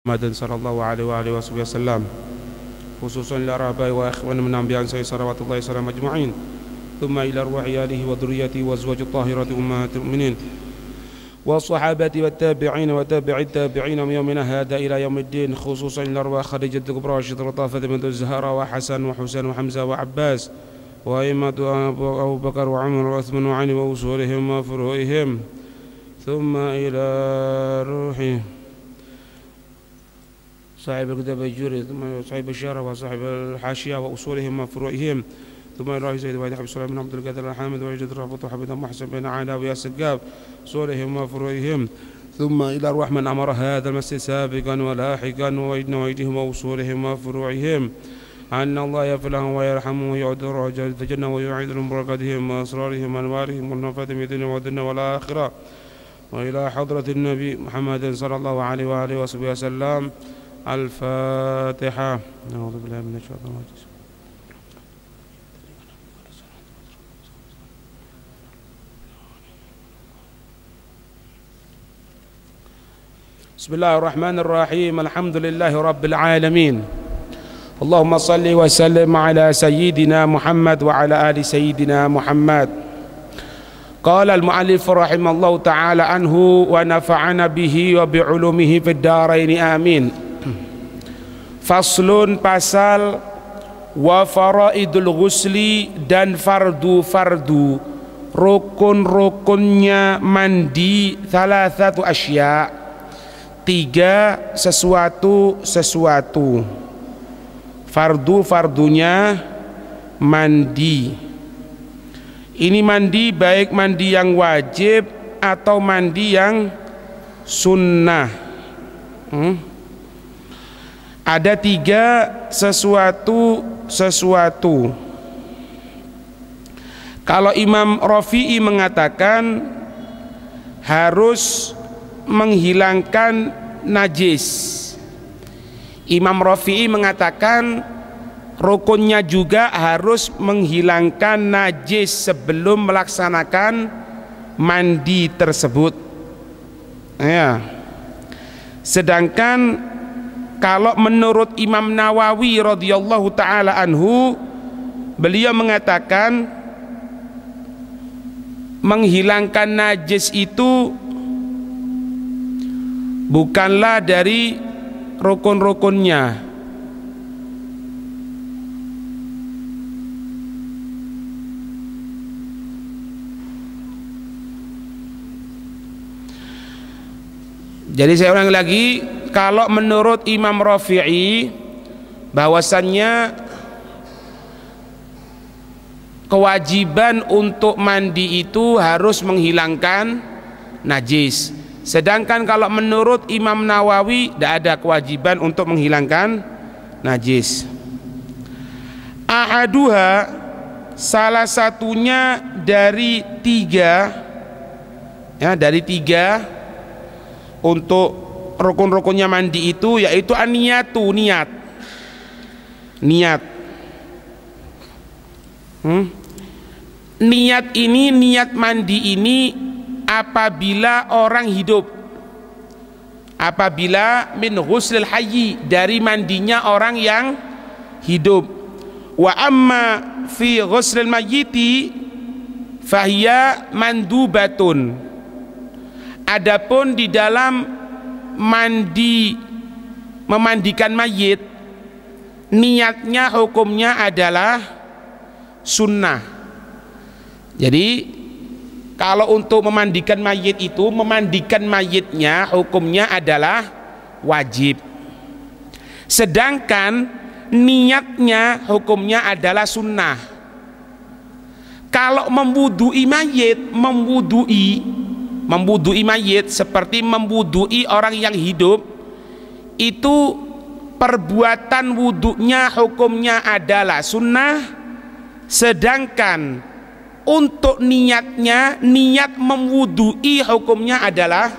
محمد صلى الله عليه وآله وصحبه وسلم خصوصا إلى آبائه وإخواننا من أنبياء صلوات الله وسلامه أجمعين ثم إلى أرواح آله وذريته وأزواجه الطاهرات أمهات المؤمنين والصحابة والتابعين وتابع التابعين من يومنا هذا إلى يوم الدين خصوصا إلى أرواح خديجة الكبرى راشدة وطافة بنت الزهراء وحسن وحسين وحمزة وعباس وأئمة أبو بكر وعمر وعثمان وعلي وأصولهم وفروعهم ثم إلى روحه صاحب الكتاب الجوري ثم صاحب الشارع وصاحب الحاشية وأصولهم وفروعهم ثم إلى سيد وحيد حبيب سليمان بن عبد القادر الحامد ويجد رافض وحبيب محسن بن علا وياسقاب أصولهم وفروعهم ثم إلى أرواح من أمر هذا المسجد سابقا ولاحقا وإذن وإيديهم وأصولهم وفروعهم أن الله يغفر لهم ويرحمهم ويعد الرجال في الجنة ويعيد لهم بركاتهم وأسرارهم وأنوارهم والنفات من الدنيا والدنيا والآخرة وإلى حضرة النبي محمد صلى الله عليه وآله وصحبه وسلم. الفاتحة. أعوذ بالله من الشيطان الرجيم. بسم الله الرحمن الرحيم. الحمد لله رب العالمين. اللهم صل وسلم على سيدنا محمد وعلى آل سيدنا محمد. قال المؤلف رحمه الله تعالى عنه ونفعنا به وبعلومه في الدارين آمين. Faslun pasal wa faraidul ghusli dan fardu-fardu rukun-rukunnya mandi thalathatu asya, tiga sesuatu fardu-fardunya mandi. Ini mandi baik mandi yang wajib atau mandi yang sunnah. Ada tiga sesuatu. Kalau Imam Rafi'i mengatakan harus menghilangkan najis, Imam Rafi'i mengatakan rukunnya juga harus menghilangkan najis sebelum melaksanakan mandi tersebut. Ya. Sedangkan kalau menurut Imam Nawawi radhiyallahu taala anhu, beliau mengatakan menghilangkan najis itu bukanlah dari rukun-rukunnya. Jadi saya ulang lagi, kalau menurut Imam Rafi'i bahwasannya kewajiban untuk mandi itu harus menghilangkan najis. Sedangkan kalau menurut Imam Nawawi tidak ada kewajiban untuk menghilangkan najis. Ahaduha, salah satunya dari tiga, ya, dari tiga untuk rukun-rukunnya mandi itu, yaitu an-niyatu, niat. Niat ini, niat mandi ini apabila orang hidup, apabila min ghuslil hayyi, dari mandinya orang yang hidup. Wa amma fi ghuslil mayyiti fahiya mandubatun. Adapun di dalam memandikan mayit, niatnya hukumnya adalah sunnah. Jadi kalau untuk memandikan mayit itu, memandikan mayitnya hukumnya adalah wajib. Sedangkan niatnya hukumnya adalah sunnah. Kalau memwudui mayit, memwudui mayit seperti memwudui orang yang hidup, itu perbuatan wudhunya hukumnya adalah sunnah. Sedangkan untuk niatnya, niat memwudui hukumnya adalah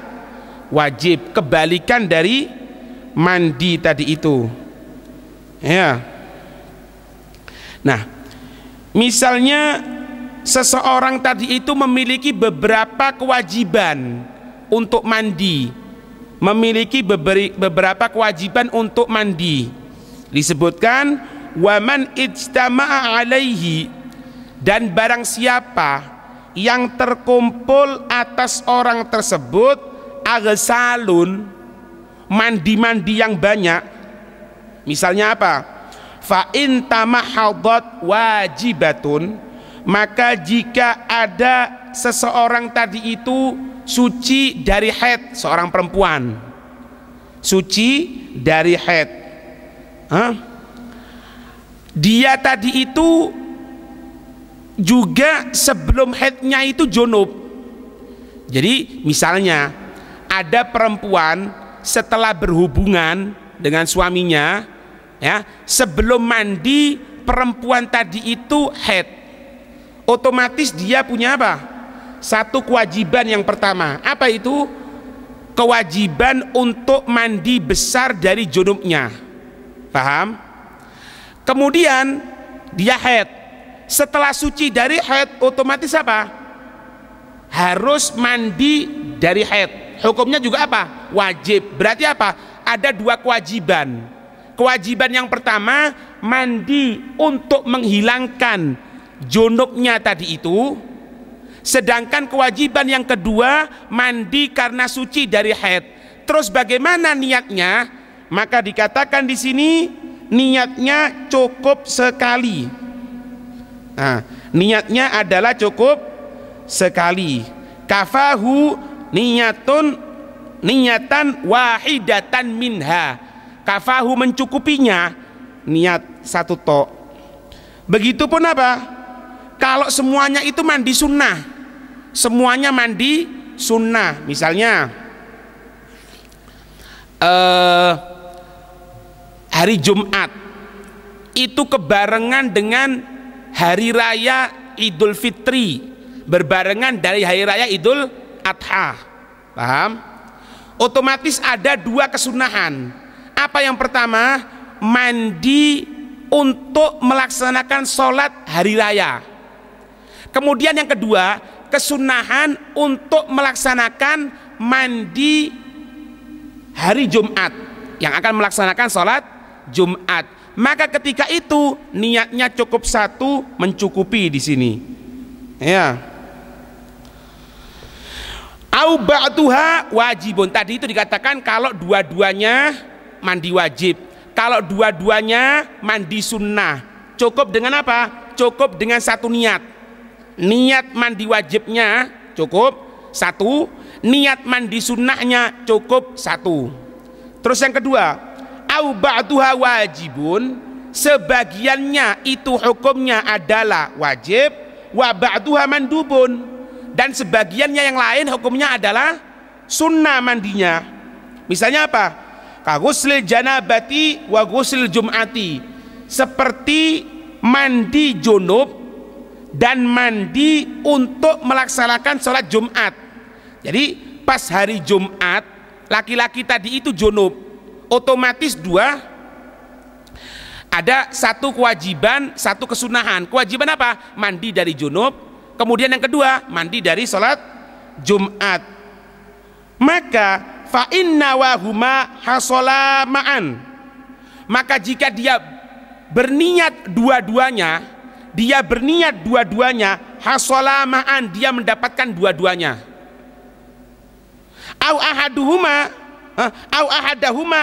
wajib, kebalikan dari mandi tadi itu, ya. Nah, misalnya seseorang tadi itu memiliki beberapa kewajiban untuk mandi. memiliki beberapa kewajiban untuk mandi. Disebutkan waman ijtama'a alaihi, dan barang siapa yang terkumpul atas orang tersebut aghsalun, mandi-mandi yang banyak. Misalnya apa? Fa in tamahadat wajibatun, maka jika ada seseorang tadi itu suci dari haid, seorang perempuan suci dari haid, dia tadi itu juga sebelum haidnya itu junub. Jadi misalnya ada perempuan setelah berhubungan dengan suaminya, ya, sebelum mandi perempuan tadi itu haid, otomatis dia punya apa? Satu kewajiban yang pertama, apa itu? Kewajiban untuk mandi besar dari junubnya. Paham? Kemudian dia haid. Setelah suci dari haid, otomatis apa? Harus mandi dari haid. Hukumnya juga apa? Wajib. Berarti apa? Ada dua kewajiban. Kewajiban yang pertama, mandi untuk menghilangkan junubnya tadi itu. Sedangkan kewajiban yang kedua, mandi karena suci dari haid. Terus bagaimana niatnya? Maka dikatakan di sini niatnya cukup sekali. Nah, niatnya adalah cukup sekali. Kafahu niyatan wahidatan minha. Kafahu mencukupinya niat satu tok. Begitupun apa? Kalau semuanya itu mandi sunnah, semuanya mandi sunnah. Misalnya hari Jumat itu kebarengan dengan hari raya Idul Fitri, berbarengan dari hari raya Idul Adha. Paham? Otomatis ada dua kesunahan. Apa yang pertama? Mandi untuk melaksanakan sholat hari raya. Kemudian yang kedua, kesunahan untuk melaksanakan mandi hari Jumat, yang akan melaksanakan sholat Jumat. Maka ketika itu niatnya cukup satu, mencukupi di sini. Ya. Au ba'duha wajibun. Tadi itu dikatakan kalau dua-duanya mandi wajib, kalau dua-duanya mandi sunnah. Cukup dengan apa? Cukup dengan satu niat. Niat mandi wajibnya cukup satu, niat mandi sunnahnya cukup satu. Terus yang kedua, au ba'duha wajibun, sebagiannya itu hukumnya adalah wajib, wa ba'duha mandubun, dan sebagiannya yang lain hukumnya adalah sunnah mandinya. Misalnya apa? Ka ghuslil janabati wa ghuslil jum'ati, seperti mandi junub dan mandi untuk melaksanakan sholat Jumat. Jadi pas hari Jumat laki-laki tadi itu junub, otomatis dua, ada satu kewajiban, satu kesunahan. Kewajiban apa? Mandi dari junub. Kemudian yang kedua, mandi dari sholat Jumat. Maka fa inna wahuma hasola ma'an, maka jika dia berniat dua-duanya, hasola ma'an, dia mendapatkan dua-duanya. Au ahadahuma,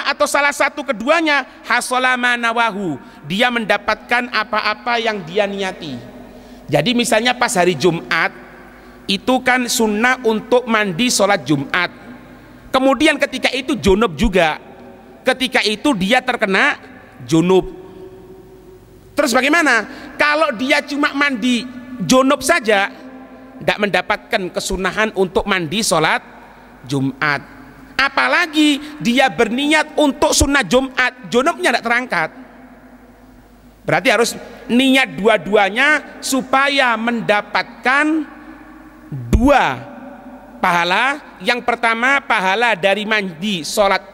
atau salah satu keduanya, hasola manawahu, dia mendapatkan apa-apa yang dia niati. Jadi misalnya pas hari Jumat itu kan sunnah untuk mandi sholat Jumat. Kemudian ketika itu junub juga, ketika itu dia terkena junub. Terus bagaimana? Kalau dia cuma mandi junub saja, tidak mendapatkan kesunahan untuk mandi sholat Jumat. Apalagi dia berniat untuk sunnah Jumat, junubnya tidak terangkat. Berarti harus niat dua-duanya supaya mendapatkan dua pahala. Yang pertama pahala dari mandi sholat,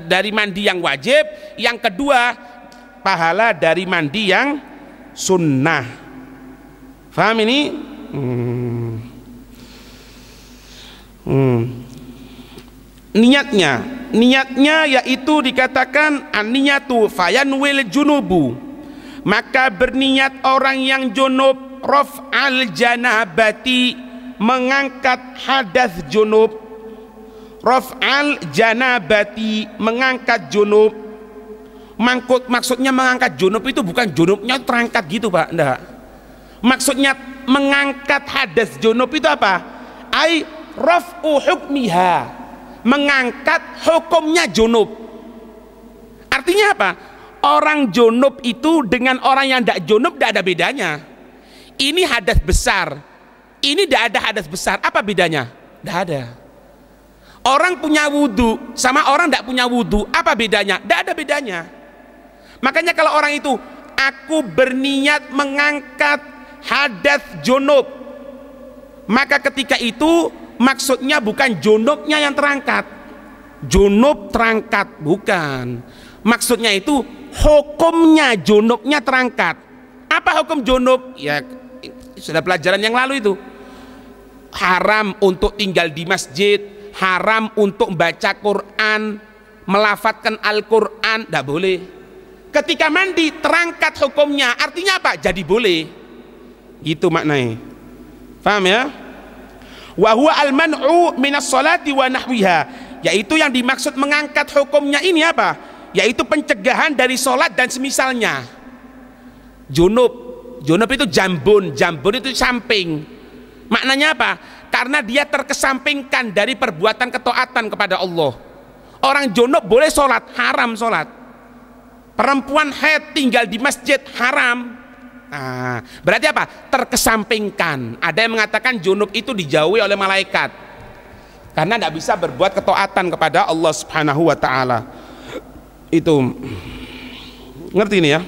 dari mandi yang wajib. Yang kedua pahala dari mandi yang sunnah. Faham ini? Niatnya niatnya yaitu dikatakan an-niyatu fayanwil junubu, maka berniat orang yang junub raf'al janabati, mengangkat hadas junub, raf'al janabati, mengangkat junub. Maksudnya mengangkat junub itu bukan junubnya terangkat gitu Pak, enggak. Maksudnya mengangkat hadas junub itu apa? Ai raf'u hukmiha, mengangkat hukumnya junub. Artinya apa? Orang junub itu dengan orang yang tidak junub tidak ada bedanya. Ini hadas besar, ini tidak ada hadas besar. Apa bedanya? Tidak ada. Orang punya wudhu sama orang tidak punya wudhu, apa bedanya? Tidak ada bedanya. Makanya kalau orang itu, aku berniat mengangkat hadas junub, maka ketika itu maksudnya bukan junubnya yang terangkat, junub terangkat, bukan. Maksudnya itu hukumnya junubnya terangkat. Apa hukum junub? Ya sudah pelajaran yang lalu itu. Haram untuk tinggal di masjid, haram untuk membaca Quran, melafadzkan Al-Quran, tidak boleh. Ketika mandi terangkat hukumnya, artinya apa? Jadi boleh. Itu maknanya. Paham ya? Wa huwa al-man'u minas salati wa nahwiha, yaitu yang dimaksud mengangkat hukumnya ini apa? Yaitu pencegahan dari sholat dan semisalnya. Junub itu jambun itu samping. Maknanya apa? Karena dia terkesampingkan dari perbuatan ketaatan kepada Allah. Orang junub boleh sholat, haram sholat. Perempuan haid tinggal di masjid, haram. Nah, berarti apa? Terkesampingkan. Ada yang mengatakan junub itu dijauhi oleh malaikat karena tidak bisa berbuat ketaatan kepada Allah Subhanahu wa ta'ala. Itu ngerti ini ya.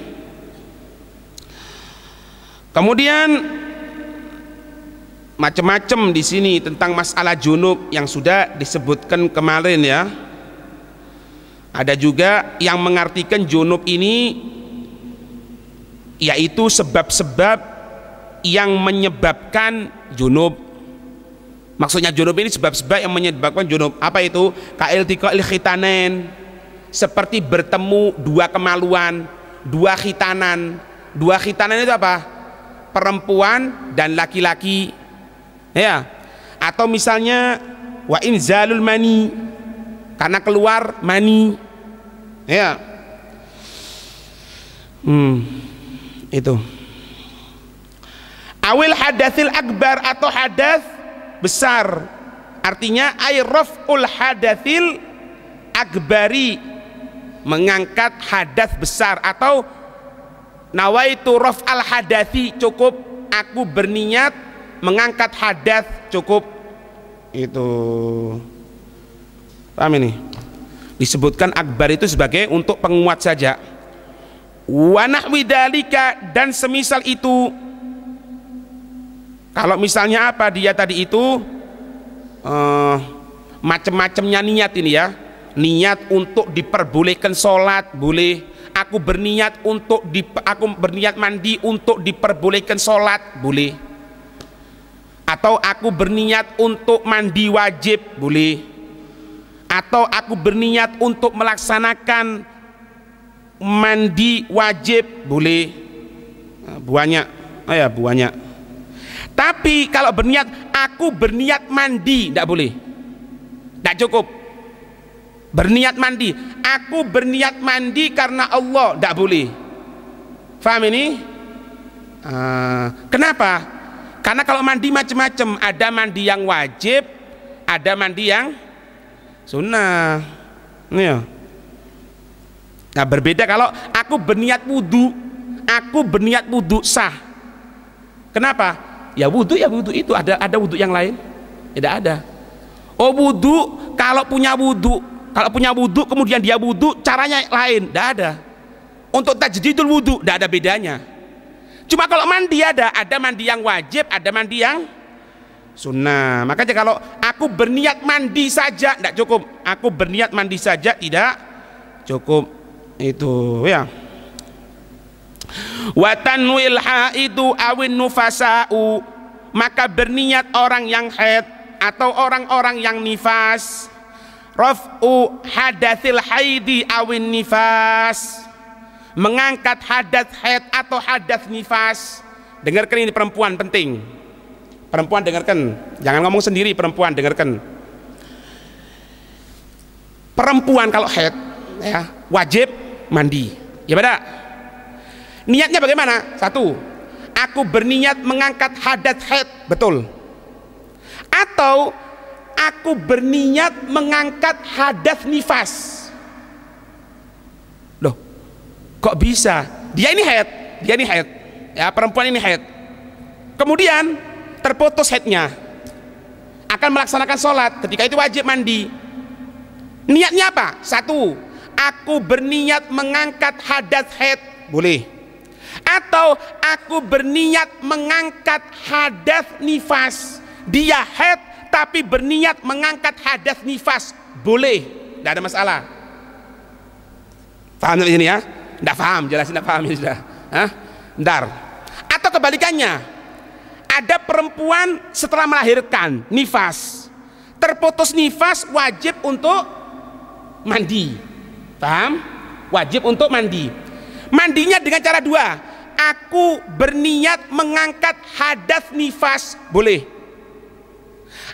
Kemudian macam-macam di sini tentang masalah junub yang sudah disebutkan kemarin ya. Ada juga yang mengartikan junub ini yaitu sebab-sebab yang menyebabkan junub. Maksudnya junub ini sebab-sebab yang menyebabkan junub. Apa itu? Ka'iltiqa'il khitanen, seperti bertemu dua kemaluan, dua khitanan. Dua khitanan itu apa? Perempuan dan laki-laki. Ya. Atau misalnya wa inzalul mani, karena keluar mani. Ya. Itu. Awil hadatsil akbar, atau hadas besar. Artinya ay raf'ul hadatsil akbari, mengangkat hadas besar. Atau nawaitu raf'al hadasi, cukup aku berniat mengangkat hadas, cukup. Itu paham ini? Disebutkan akbar itu sebagai untuk penguat saja. Wa nahwi dzalika, dan semisal itu. Kalau misalnya apa dia tadi itu macam-macamnya niat ini ya. Niat untuk diperbolehkan sholat boleh. Aku berniat mandi untuk diperbolehkan sholat boleh. Atau aku berniat untuk mandi wajib boleh. Atau aku berniat untuk melaksanakan mandi wajib boleh. Banyak, banyak. Tapi kalau aku berniat mandi tidak boleh, tidak cukup. Berniat mandi, aku berniat mandi karena Allah, tidak boleh. Faham ini? Kenapa? Karena kalau mandi macam-macam, ada mandi yang wajib, ada mandi yang sunnah. Nah, berbeda kalau aku berniat wudhu sah. Kenapa? Ya wudhu itu ada wudhu yang lain? Tidak ada. Oh wudhu, kalau punya wudhu kemudian dia wudhu caranya lain, tidak ada. Untuk tajdidul wudhu tidak ada bedanya. Cuma kalau mandi ada mandi yang wajib, ada mandi yang sunnah. Makanya kalau aku berniat mandi saja tidak cukup, aku berniat mandi saja tidak cukup. Itu ya. Wa tanwil haidu awin nufasa'u, maka berniat orang yang haid atau orang-orang yang nifas, raf'u hadatsil haidi awin nifas, mengangkat hadas haid atau hadas nifas. Dengarkan ini perempuan, penting. Perempuan dengarkan, jangan ngomong sendiri, perempuan dengarkan. Perempuan kalau haid ya wajib mandi, ya pada. Niatnya bagaimana? Satu, aku berniat mengangkat hadas haid, betul. Atau aku berniat mengangkat hadas nifas. Loh, kok bisa? Dia ini haid, ya perempuan ini haid. Kemudian terputus haidnya, akan melaksanakan sholat, ketika itu wajib mandi. Niatnya apa? Satu, aku berniat mengangkat hadas haid, boleh. Atau aku berniat mengangkat hadas nifas. Dia haid tapi berniat mengangkat hadas nifas, boleh, tidak ada masalah. Paham di sini ya? Tidak paham, jelasin tidak paham ya sudah. Bentar. Atau kebalikannya, ada perempuan setelah melahirkan nifas, terputus nifas, wajib untuk mandi. Paham? Wajib untuk mandi. Mandinya dengan cara dua. Aku berniat mengangkat hadas nifas, boleh.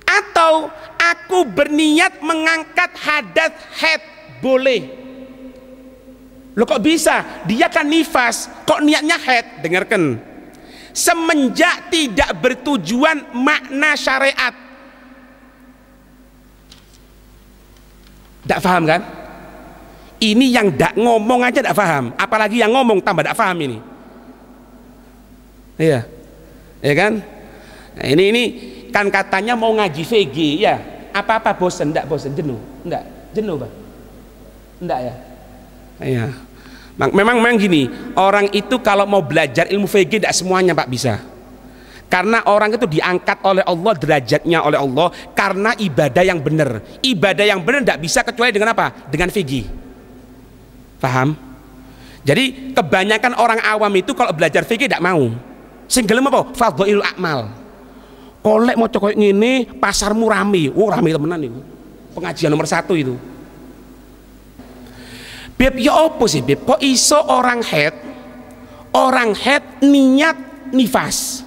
Atau aku berniat mengangkat hadas haid, boleh. Loh kok bisa? Dia kan nifas, kok niatnya haid? Dengarkan. Semenjak tidak bertujuan makna syariat. Tidak paham kan? Ini yang tidak ngomong aja tidak paham, apalagi yang ngomong tambah tidak paham ini. Iya, ya kan? Nah, ini kan katanya mau ngaji VG ya. Apa-apa bosen? Enggak bosen, jenuh? Enggak, jenuh Pak? Enggak ya? Iya. Memang gini, orang itu kalau mau belajar ilmu VG tidak semuanya Pak bisa. Karena orang itu diangkat oleh Allah, derajatnya oleh Allah karena ibadah yang benar. Ibadah yang benar tidak bisa kecuali dengan apa? Dengan VG. Paham? Jadi kebanyakan orang awam itu kalau belajar VG tidak mau. Single apa? Fadhailul a'mal. Kolek mau cokok ngene, pasarmu rame. Oh, rame temenan itu. Pengajian nomor 1 itu. Beb ya opo sih Beb? Kok iso orang haid niat nifas?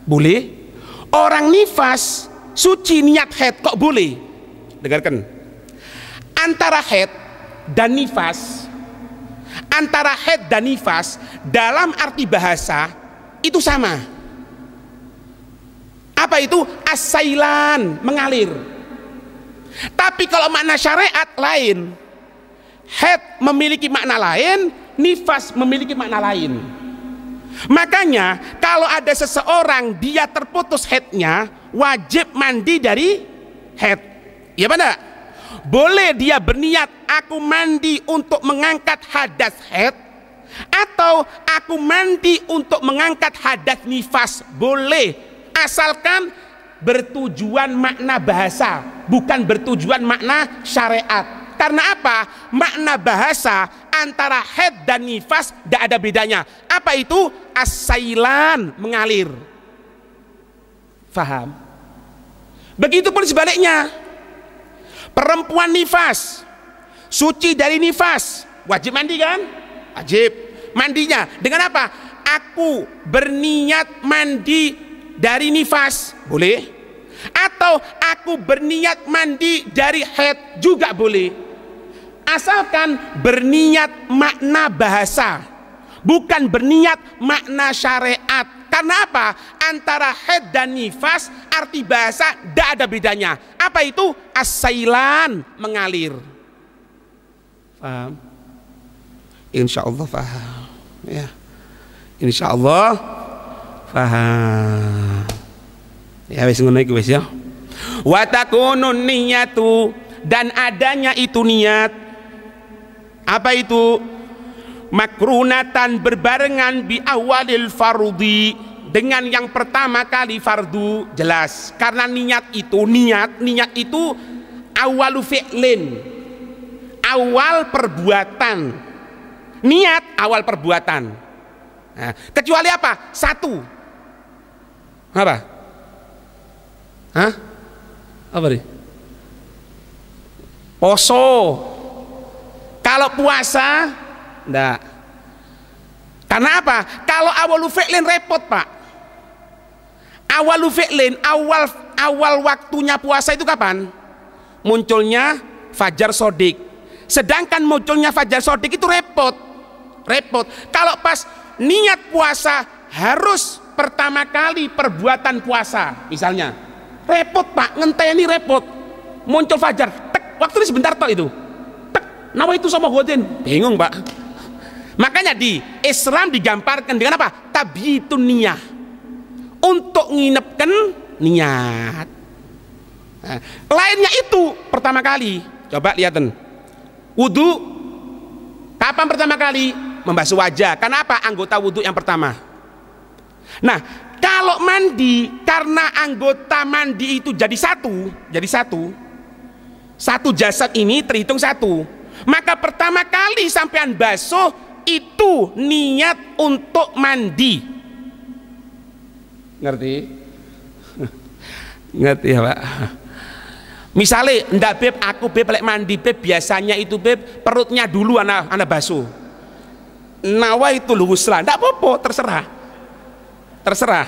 Boleh. Orang nifas suci niat haid kok boleh? Dengarkan. Antara haid dan nifas dalam arti bahasa itu sama. Apa itu? As-sailan, mengalir. Tapi kalau makna syariat lain. Haid memiliki makna lain, nifas memiliki makna lain. Makanya kalau ada seseorang dia terputus haidnya, wajib mandi dari haid. Ya benar? Boleh dia berniat aku mandi untuk mengangkat hadas haid, atau aku mandi untuk mengangkat hadas nifas, boleh, asalkan bertujuan makna bahasa, bukan bertujuan makna syariat. Karena apa? Makna bahasa antara haid dan nifas tidak ada bedanya. Apa itu? As-sailan, mengalir. Faham? Begitu pun sebaliknya. Perempuan nifas, suci dari nifas, wajib mandi kan? Wajib. Mandinya dengan apa? Aku berniat mandi dari nifas, boleh. Atau aku berniat mandi dari haid, juga boleh. Asalkan berniat makna bahasa, bukan berniat makna syariat. Karena apa? Antara haid dan nifas arti bahasa tidak ada bedanya. Apa itu? As-sailan, mengalir. Paham? Insya Allah paham ya. Insya Allah paham ya. Wis ngono iku wis ya. Wa takunun niyatu, dan adanya itu niat. Apa itu? Makrunatan, berbarengan bi awalil fardhi, dengan yang pertama kali fardu. Jelas, karena niat itu awalu fi'lin, awal perbuatan. Niat awal perbuatan. Nah, kecuali apa? Satu. Apa? Hah? Apa nih? Poso. Kalau puasa enggak. Karena apa? Kalau awalu fi'lin repot, Pak. Awalu fi'lin, awal waktunya puasa itu kapan? Munculnya fajar sodik. Sedangkan munculnya fajar sodik itu repot. Kalau pas niat puasa harus pertama kali perbuatan puasa, misalnya repot, Pak, ngenteni repot. Muncul fajar, tek, waktu ini sebentar tok itu. Tek, nawa itu sama godin. Bingung, Pak. Makanya di Islam digambarkan dengan apa? Tabyitun niyah. Untuk nginepkan niat. Nah, lainnya itu pertama kali. Coba lihatin. Wudu kapan pertama kali? Membasuh wajah. Kenapa? Anggota wudu yang pertama. Nah, kalau mandi, karena anggota mandi itu jadi satu jasad ini terhitung satu. Maka pertama kali sampean basuh itu niat untuk mandi. Ngerti? Ngerti ya, Pak? Misalnya ndak beb, aku beb lek mandi beb, biasanya itu beb perutnya dulu anak basuh. Nawa itu luhuslah, ndak apa-apa, terserah.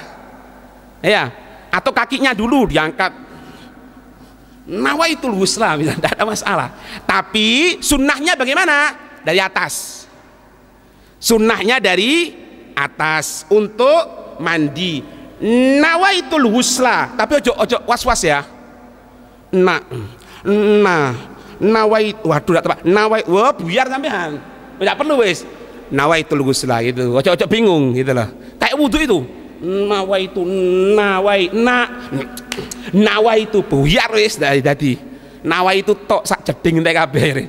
Ya, atau kakinya dulu diangkat. Nawa itu luhuslah, ndak ada masalah. Tapi sunnahnya bagaimana? Dari atas. Sunnahnya dari atas untuk mandi. Nawaitul husla, tapi ojo was-was ya. Nawait, waduh, tak nawait, wah biar sampean, tidak perlu wes. Nawaitul husla gitu, ojo bingung gitu loh. Kayak wudu itu, nawaitu buyar wes dari nawaitu tok sak jeding entek kabeh.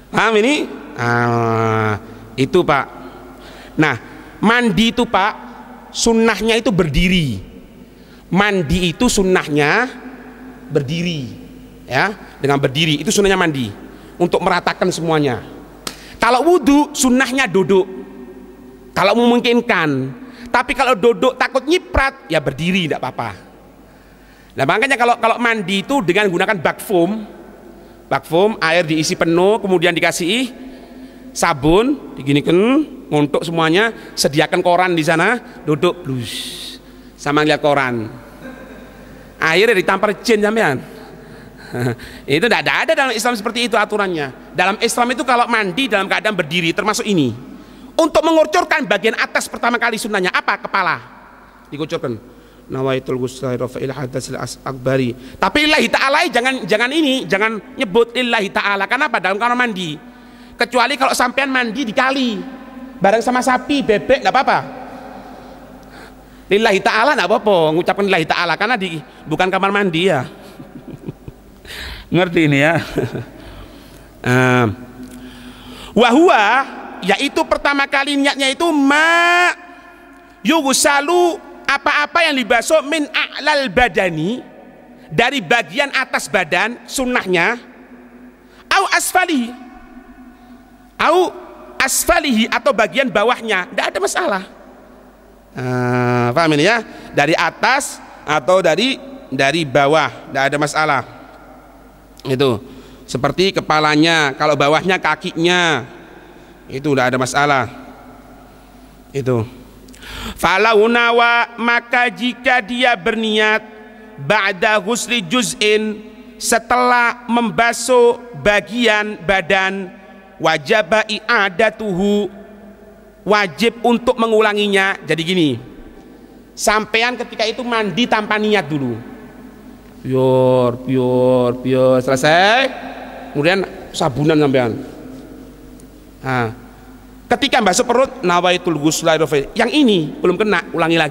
Paham ini? Itu, Pak. Nah, mandi itu, Pak, sunnahnya itu berdiri. Mandi itu sunnahnya berdiri, ya, dengan berdiri itu sunnahnya mandi untuk meratakan semuanya. Kalau wudhu sunnahnya duduk kalau memungkinkan, tapi kalau duduk takut nyiprat ya berdiri, tidak apa-apa. Nah, makanya kalau mandi itu dengan gunakan bak foam, air diisi penuh, kemudian dikasih sabun, diginikan untuk semuanya, sediakan koran di sana, duduk blus sama lihat koran. Akhirnya ditampar jin sampean. Itu tidak ada dalam Islam seperti itu aturannya. Dalam Islam itu kalau mandi dalam keadaan berdiri, termasuk ini. Untuk mengucurkan bagian atas pertama kali sunnahnya apa? Kepala dikucurkan. Nawaitul ghusla rafa'il hadatsil akbari. Tapi lillahi ta'ala jangan nyebut lillahi ta'ala. Kenapa? Dalam kamar mandi. Kecuali kalau sampean mandi di kali bareng sama sapi, bebek, enggak apa-apa. Lillahi ta'ala enggak apa-apa ngucapkan lillahi ta'ala karena bukan kamar mandi ya. Ngerti ini ya. Wahua, yaitu pertama kali niatnya itu ma yughsalu, apa-apa yang dibasuh min a'lal badani, dari bagian atas badan sunnahnya, au asfalihi atau bagian bawahnya, tidak ada masalah. Paham ini ya? Dari atas atau dari bawah, tidak ada masalah. Itu seperti kepalanya, kalau bawahnya kakinya, itu tidak ada masalah. Itu falau nawa, maka jika dia berniat ba'da ghusli juz'in, setelah membasuh bagian badan, wajib i'adatuhu, wajib untuk mengulanginya. Jadi gini, sampean ketika itu mandi tanpa niat dulu, biar selesai, kemudian sabunan sampean. Nah, ketika basuh perut, nawaitul ghusla, yang ini belum kena, ulangi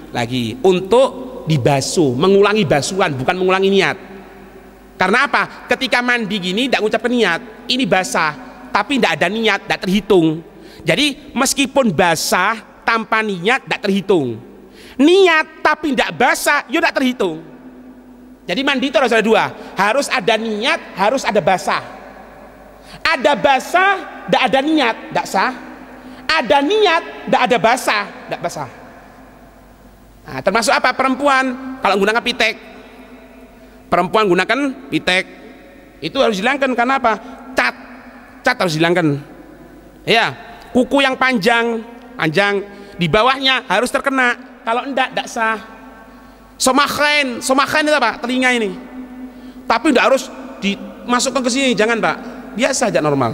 lagi untuk dibasuh, mengulangi basuhan, bukan mengulangi niat. Karena apa? Ketika mandi gini tidak ngucapkan niat, ini basah tapi tidak ada niat, tidak terhitung. Jadi meskipun basah tanpa niat tidak terhitung, niat tapi tidak basah ya tidak terhitung. Jadi mandi itu harus ada dua, harus ada niat, harus ada basah. Ada basah tidak ada niat, tidak sah. Ada niat tidak ada basah, tidak basah. Nah, termasuk apa? Perempuan kalau menggunakan pitek, perempuan gunakan pitek, itu harus dihilangkan. Karena apa? Cat harus dihilangkan. Ya, kuku yang panjang di bawahnya harus terkena. Kalau enggak sah. Somakhen itu apa? Telinga ini. Tapi enggak harus dimasukkan ke sini, jangan Pak. Biasa aja normal.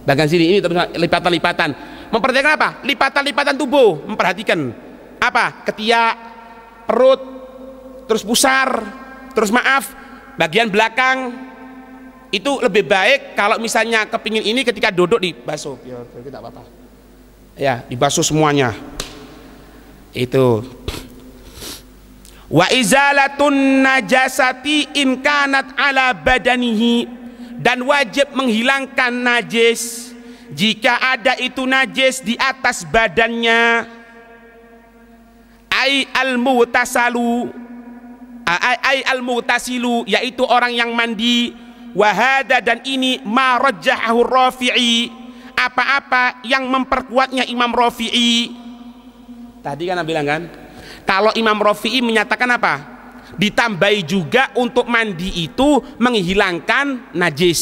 Bagian sini ini terus lipatan-lipatan. Memperhatikan apa? Lipatan-lipatan tubuh. Memperhatikan apa? Ketiak, perut, terus pusar, terus bagian belakang. Itu lebih baik kalau misalnya kepingin ini ketika duduk dibasuh. Ya, tidak apa-apa. Ya, dibasuh semuanya. Itu. Wa izalatun najasati in kanat ala badanihi, dan wajib menghilangkan najis jika ada itu najis di atas badannya. Ai al-mutasilu, yaitu orang yang mandi. Wahada, dan ini ma rajjahahu Rafi'i, apa-apa yang memperkuatnya Imam Rafi'i. Tadi kan bilang kan, kalau Imam Rafi'i menyatakan apa? Ditambahi juga untuk mandi itu menghilangkan najis.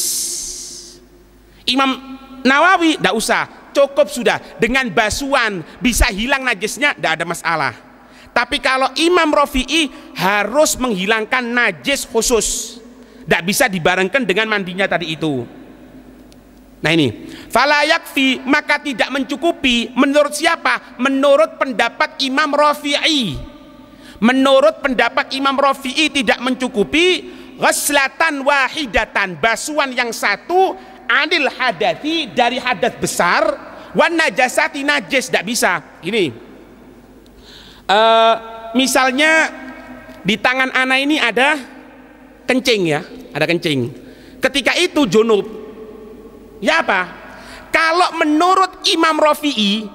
Imam Nawawi tidak usah, cukup sudah dengan basuhan bisa hilang najisnya, tidak ada masalah. Tapi kalau Imam Rafi'i harus menghilangkan najis khusus, tidak bisa dibarengkan dengan mandinya tadi itu. Nah ini, fala yakfi, maka tidak mencukupi. Menurut siapa? Menurut pendapat Imam Rafi'i. Menurut pendapat Imam Rafi'i tidak mencukupi ghaslatan wahidatan, basuhan yang satu, anil hadathi, dari hadat besar, wan najasati, najis, tidak bisa. Ini misalnya di tangan anak ini ada kencing ya, ada kencing. Ketika itu junub, ya apa? Kalau menurut Imam Rafi'i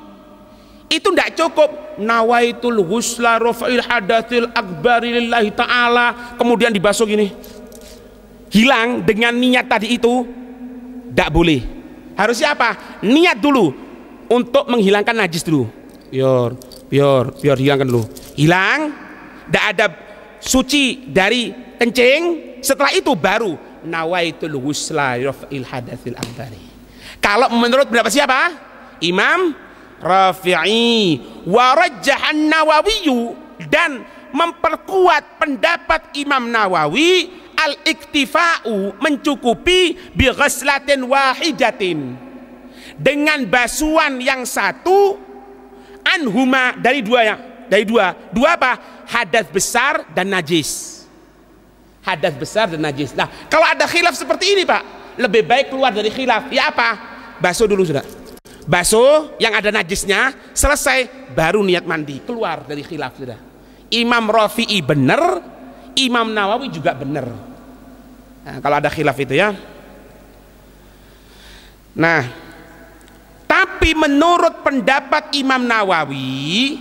itu tidak cukup nawaitul ghusla rafa'il hadatsil akbari lillahi ta'ala, kemudian dibasuh gini, hilang dengan niat tadi itu, tidak boleh. Harusnya apa? Niat dulu untuk menghilangkan najis dulu. Biar hilangkan dulu. Hilang, tidak ada suci dari kencing. Setelah itu baru nawaitul ghusla rafa'il hadatsil akbari. Kalau menurut pendapat siapa? Imam Rafi'i. Wa rajjahan Nawawi, dan memperkuat pendapat Imam Nawawi, al-iktifa'u, mencukupi bi ghaslatin wahidatin, dengan basuhan yang satu, anhuma, dari dua apa? Hadas besar dan najis. Hadas besar dan najis. Nah, kalau ada khilaf seperti ini Pak, lebih baik keluar dari khilaf. Ya apa? Basuh dulu sudah. Basuh yang ada najisnya, selesai, baru niat mandi, keluar dari khilaf sudah. Imam Rafi'i benar, Imam Nawawi juga benar. Nah, kalau ada khilaf itu ya. Nah, tapi menurut pendapat Imam Nawawi,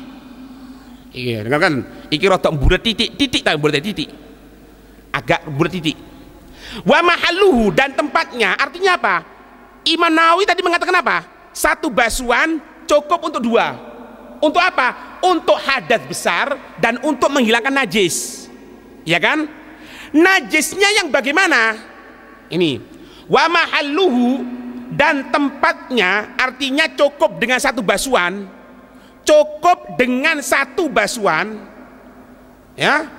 iya, dengarkan, iki rotok bulat titik tak bulat titik, agak bulat titik. Wa mahalluhu, dan tempatnya, artinya apa? Imam Nawawi tadi mengatakan apa? Satu basuhan cukup untuk dua. Untuk apa? Untuk hadas besar dan untuk menghilangkan najis. Ya kan? Najisnya yang bagaimana? Ini. Wa mahalluhu, dan tempatnya, artinya cukup dengan satu basuhan. Cukup dengan satu basuhan. Ya.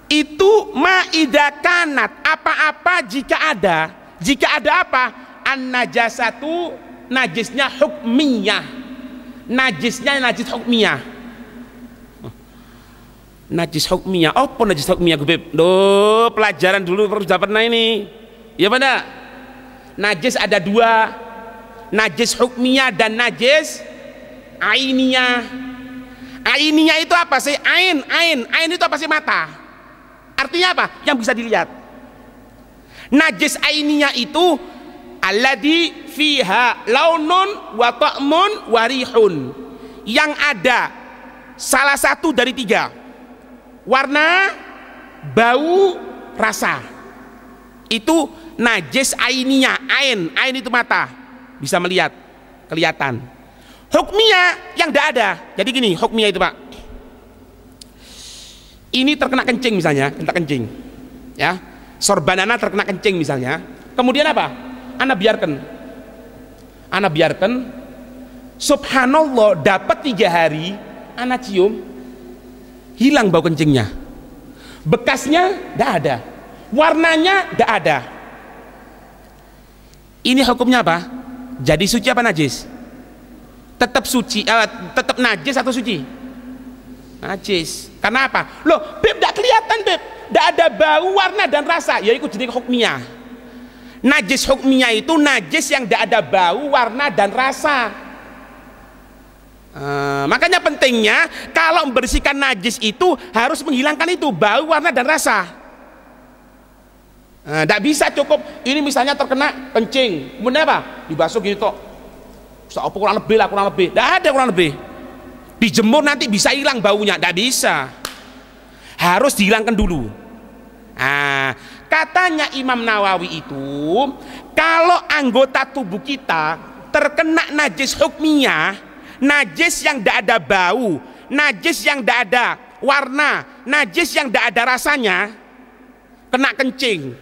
Itu maidakanat, apa-apa jika ada. Jika ada apa? An-najasatu, najisnya hukmiyah. Najisnya najis hukmiyah. Najis hukmiyah. Apa najis hukmiyah gue? Loh, pelajaran dulu harus dapat ini. Ya pada najis ada dua, najis hukmiyah dan najis ainiyah. Ainiyah itu apa sih? Ain itu apa sih? Mata. Artinya apa? Yang bisa dilihat. Najis ainiyah itu alladzi fiha launun wa ta'mun wa rihun, yang ada salah satu dari tiga, warna, bau, rasa. Itu najis ainiyah. Ain itu mata, bisa melihat, kelihatan. Hukmiyah yang tidak ada. Jadi gini, hukmiyah itu Pak, ini terkena kencing misalnya, kena kencing, Ya, sorban ana terkena kencing misalnya. Kemudian apa? Ana biarkan. Subhanallah, dapat 3 hari, ana cium, hilang bau kencingnya. Bekasnya tidak ada, warnanya tidak ada. Ini hukumnya apa? Jadi suci apa najis? Tetap suci, tetap najis atau suci? Najis. Karena apa? Loh, Beb, tidak kelihatan, Beb. Tidak ada bau, warna dan rasa. Ya ikut jadi hukmiyah. Najis hukmiyah itu najis yang tidak ada bau, warna dan rasa. Makanya pentingnya kalau membersihkan najis itu harus menghilangkan itu bau, warna dan rasa. Tidak bisa cukup ini misalnya terkena kencing, kemudian apa? Dibasuh gini toh. Kurang lebih. Tidak ada kurang lebih. Dijemur nanti bisa hilang baunya, tidak bisa. Harus dihilangkan dulu. Katanya Imam Nawawi itu, kalau anggota tubuh kita terkena najis hukmiyah, najis yang tidak ada bau, najis yang tidak ada warna, najis yang tidak ada rasanya, kena kencing,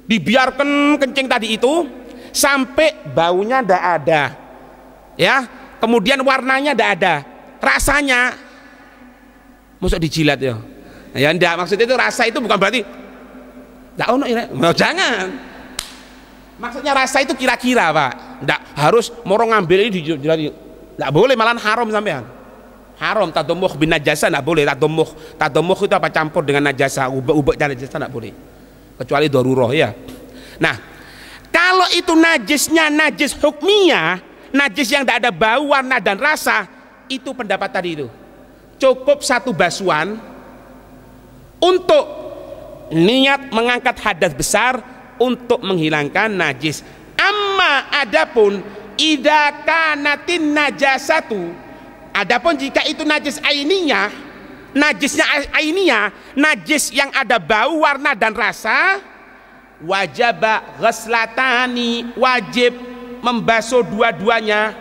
dibiarkan kencing tadi itu sampai baunya tidak ada, ya, kemudian warnanya tidak ada, rasanya, masuk dijilat ya, ya enggak, maksudnya itu rasa itu bukan berarti, jangan, maksudnya rasa itu kira-kira Pak, enggak harus moro ngambil ini dijilat. Tidak boleh, malah haram sampean. Haram, tadomuh bin najasa tidak boleh. Tadomuh itu apa? Campur dengan najasa, ubah dan najasa tidak boleh. Kecuali darurah ya. Nah, kalau itu najisnya najis hukmiyah, najis yang tidak ada bau, warna dan rasa, itu pendapat tadi itu. Cukup 1 basuhan untuk niat mengangkat hadas besar untuk menghilangkan najis. Amma adapun idza kanatin najasatu, adapun jika itu najis ainiyah, najisnya ainiyah, najis yang ada bau, warna dan rasa, wajaba ghuslatani, wajib membasuh dua-duanya,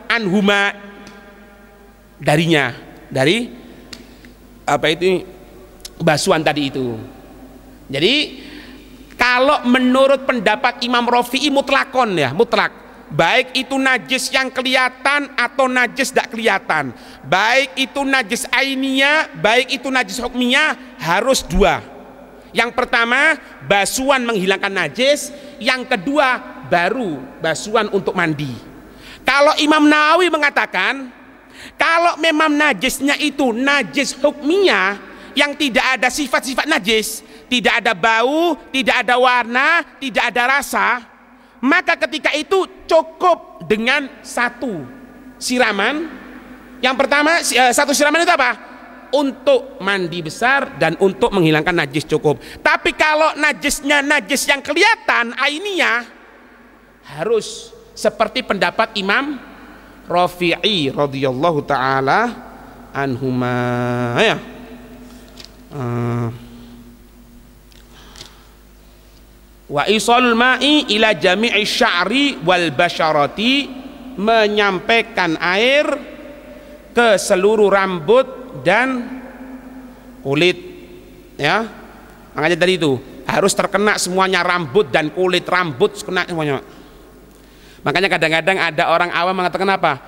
anhuma, darinya, dari apa itu basuhan tadi itu. Jadi kalau menurut pendapat Imam Rafi'i mutlakon ya, mutlak. Baik itu najis yang kelihatan atau najis tidak kelihatan, baik itu najis ainiyah, baik itu najis hukmiyah, harus 2. Yang pertama basuhan menghilangkan najis, yang kedua baru basuhan untuk mandi. Kalau Imam Nawawi mengatakan kalau memang najisnya itu najis hukmiyah yang tidak ada sifat-sifat najis, tidak ada bau, tidak ada warna, tidak ada rasa, maka ketika itu cukup dengan 1 siraman. Yang pertama 1 siraman itu apa? Untuk mandi besar dan untuk menghilangkan najis cukup. Tapi kalau najisnya najis yang kelihatan ainiyah, harus seperti pendapat Imam Rafi'i radhiyallahu taala anhuma ya. Wa isal ma'i ila jami'i sya'ri wal basyarati, menyampaikan air ke seluruh rambut dan kulit ya. Makanya tadi itu harus terkena semuanya, rambut dan kulit, rambut kena semuanya. Makanya kadang-kadang ada orang awam mengatakan apa?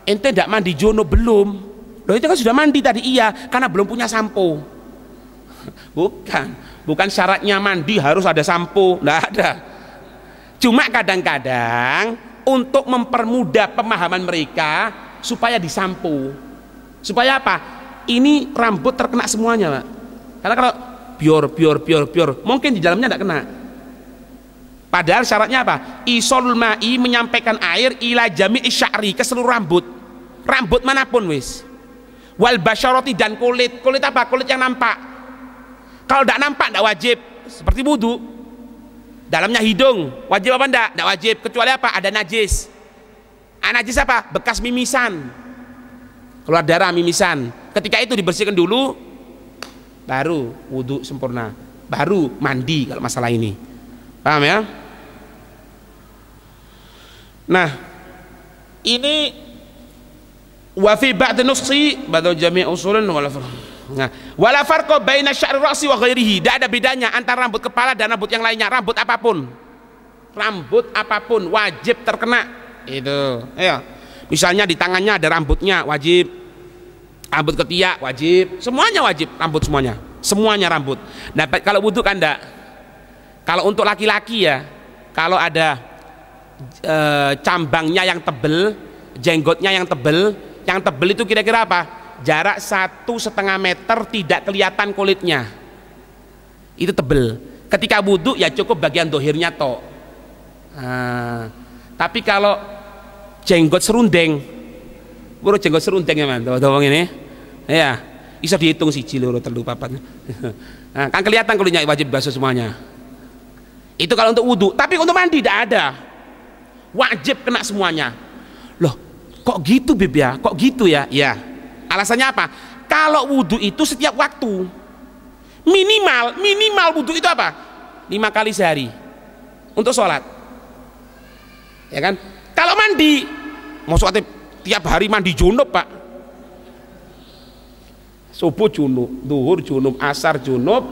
Ente tidak mandi junub belum? Loh itu kan sudah mandi tadi. Iya, karena belum punya sampo. Bukan syaratnya mandi harus ada sampo, tidak ada. Cuma kadang-kadang untuk mempermudah pemahaman mereka supaya disampo. Supaya apa? Ini rambut terkena semuanya, Pak. Karena kalau bior, mungkin di dalamnya tidak kena. Padahal syaratnya apa? Isolul ma'i, menyampaikan air ila jami'i sya'ri, ke seluruh rambut. Rambut manapun wis. Wal basyarati, dan kulit. Kulit apa? Kulit yang nampak. Kalau tidak nampak tidak wajib, seperti wudu. Dalamnya hidung, wajib apa enggak? Tidak wajib, kecuali apa? Ada najis. Najis apa? Bekas mimisan, keluar darah mimisan. Ketika itu dibersihkan dulu, baru wudu sempurna, baru mandi kalau masalah ini. Paham ya? Nah, ini wa fi ba'd nusxi ba'da jami' usulun wal Nah, wala farqa baina sya'ri ra'si wa ghairihi. Tidak ada bedanya antara rambut kepala dan rambut yang lainnya. Rambut apapun. Rambut apapun wajib terkena. Itu. Ya. Misalnya di tangannya ada rambutnya, wajib. Rambut ketiak wajib. Semuanya wajib, rambut semuanya. Semuanya rambut. Nah, kalau wudu kan enggak. Kalau untuk laki-laki ya, kalau ada cambangnya yang tebel, jenggotnya yang tebel itu kira-kira apa? Jarak 1,5 meter tidak kelihatan kulitnya, itu tebel. Ketika wudhu ya cukup bagian dohirnya tok. Tapi kalau jenggot serundeng, buru jenggot serundeng ya man, tolong ini, ya, bisa dihitung 1, 2, 3, 4. Nah, kan kelihatan kulitnya, wajib basuh semuanya. Itu kalau untuk wudhu. Tapi untuk mandi tidak ada, wajib kena semuanya. Loh, kok gitu Bib ya? Kok gitu ya? Ya. Alasannya apa? Kalau wudhu itu setiap waktu, minimal wudhu itu apa? 5 kali sehari untuk sholat, ya kan? Kalau mandi, mau sholat tiap hari mandi junub pak, subuh junub, duhur junub, asar junub,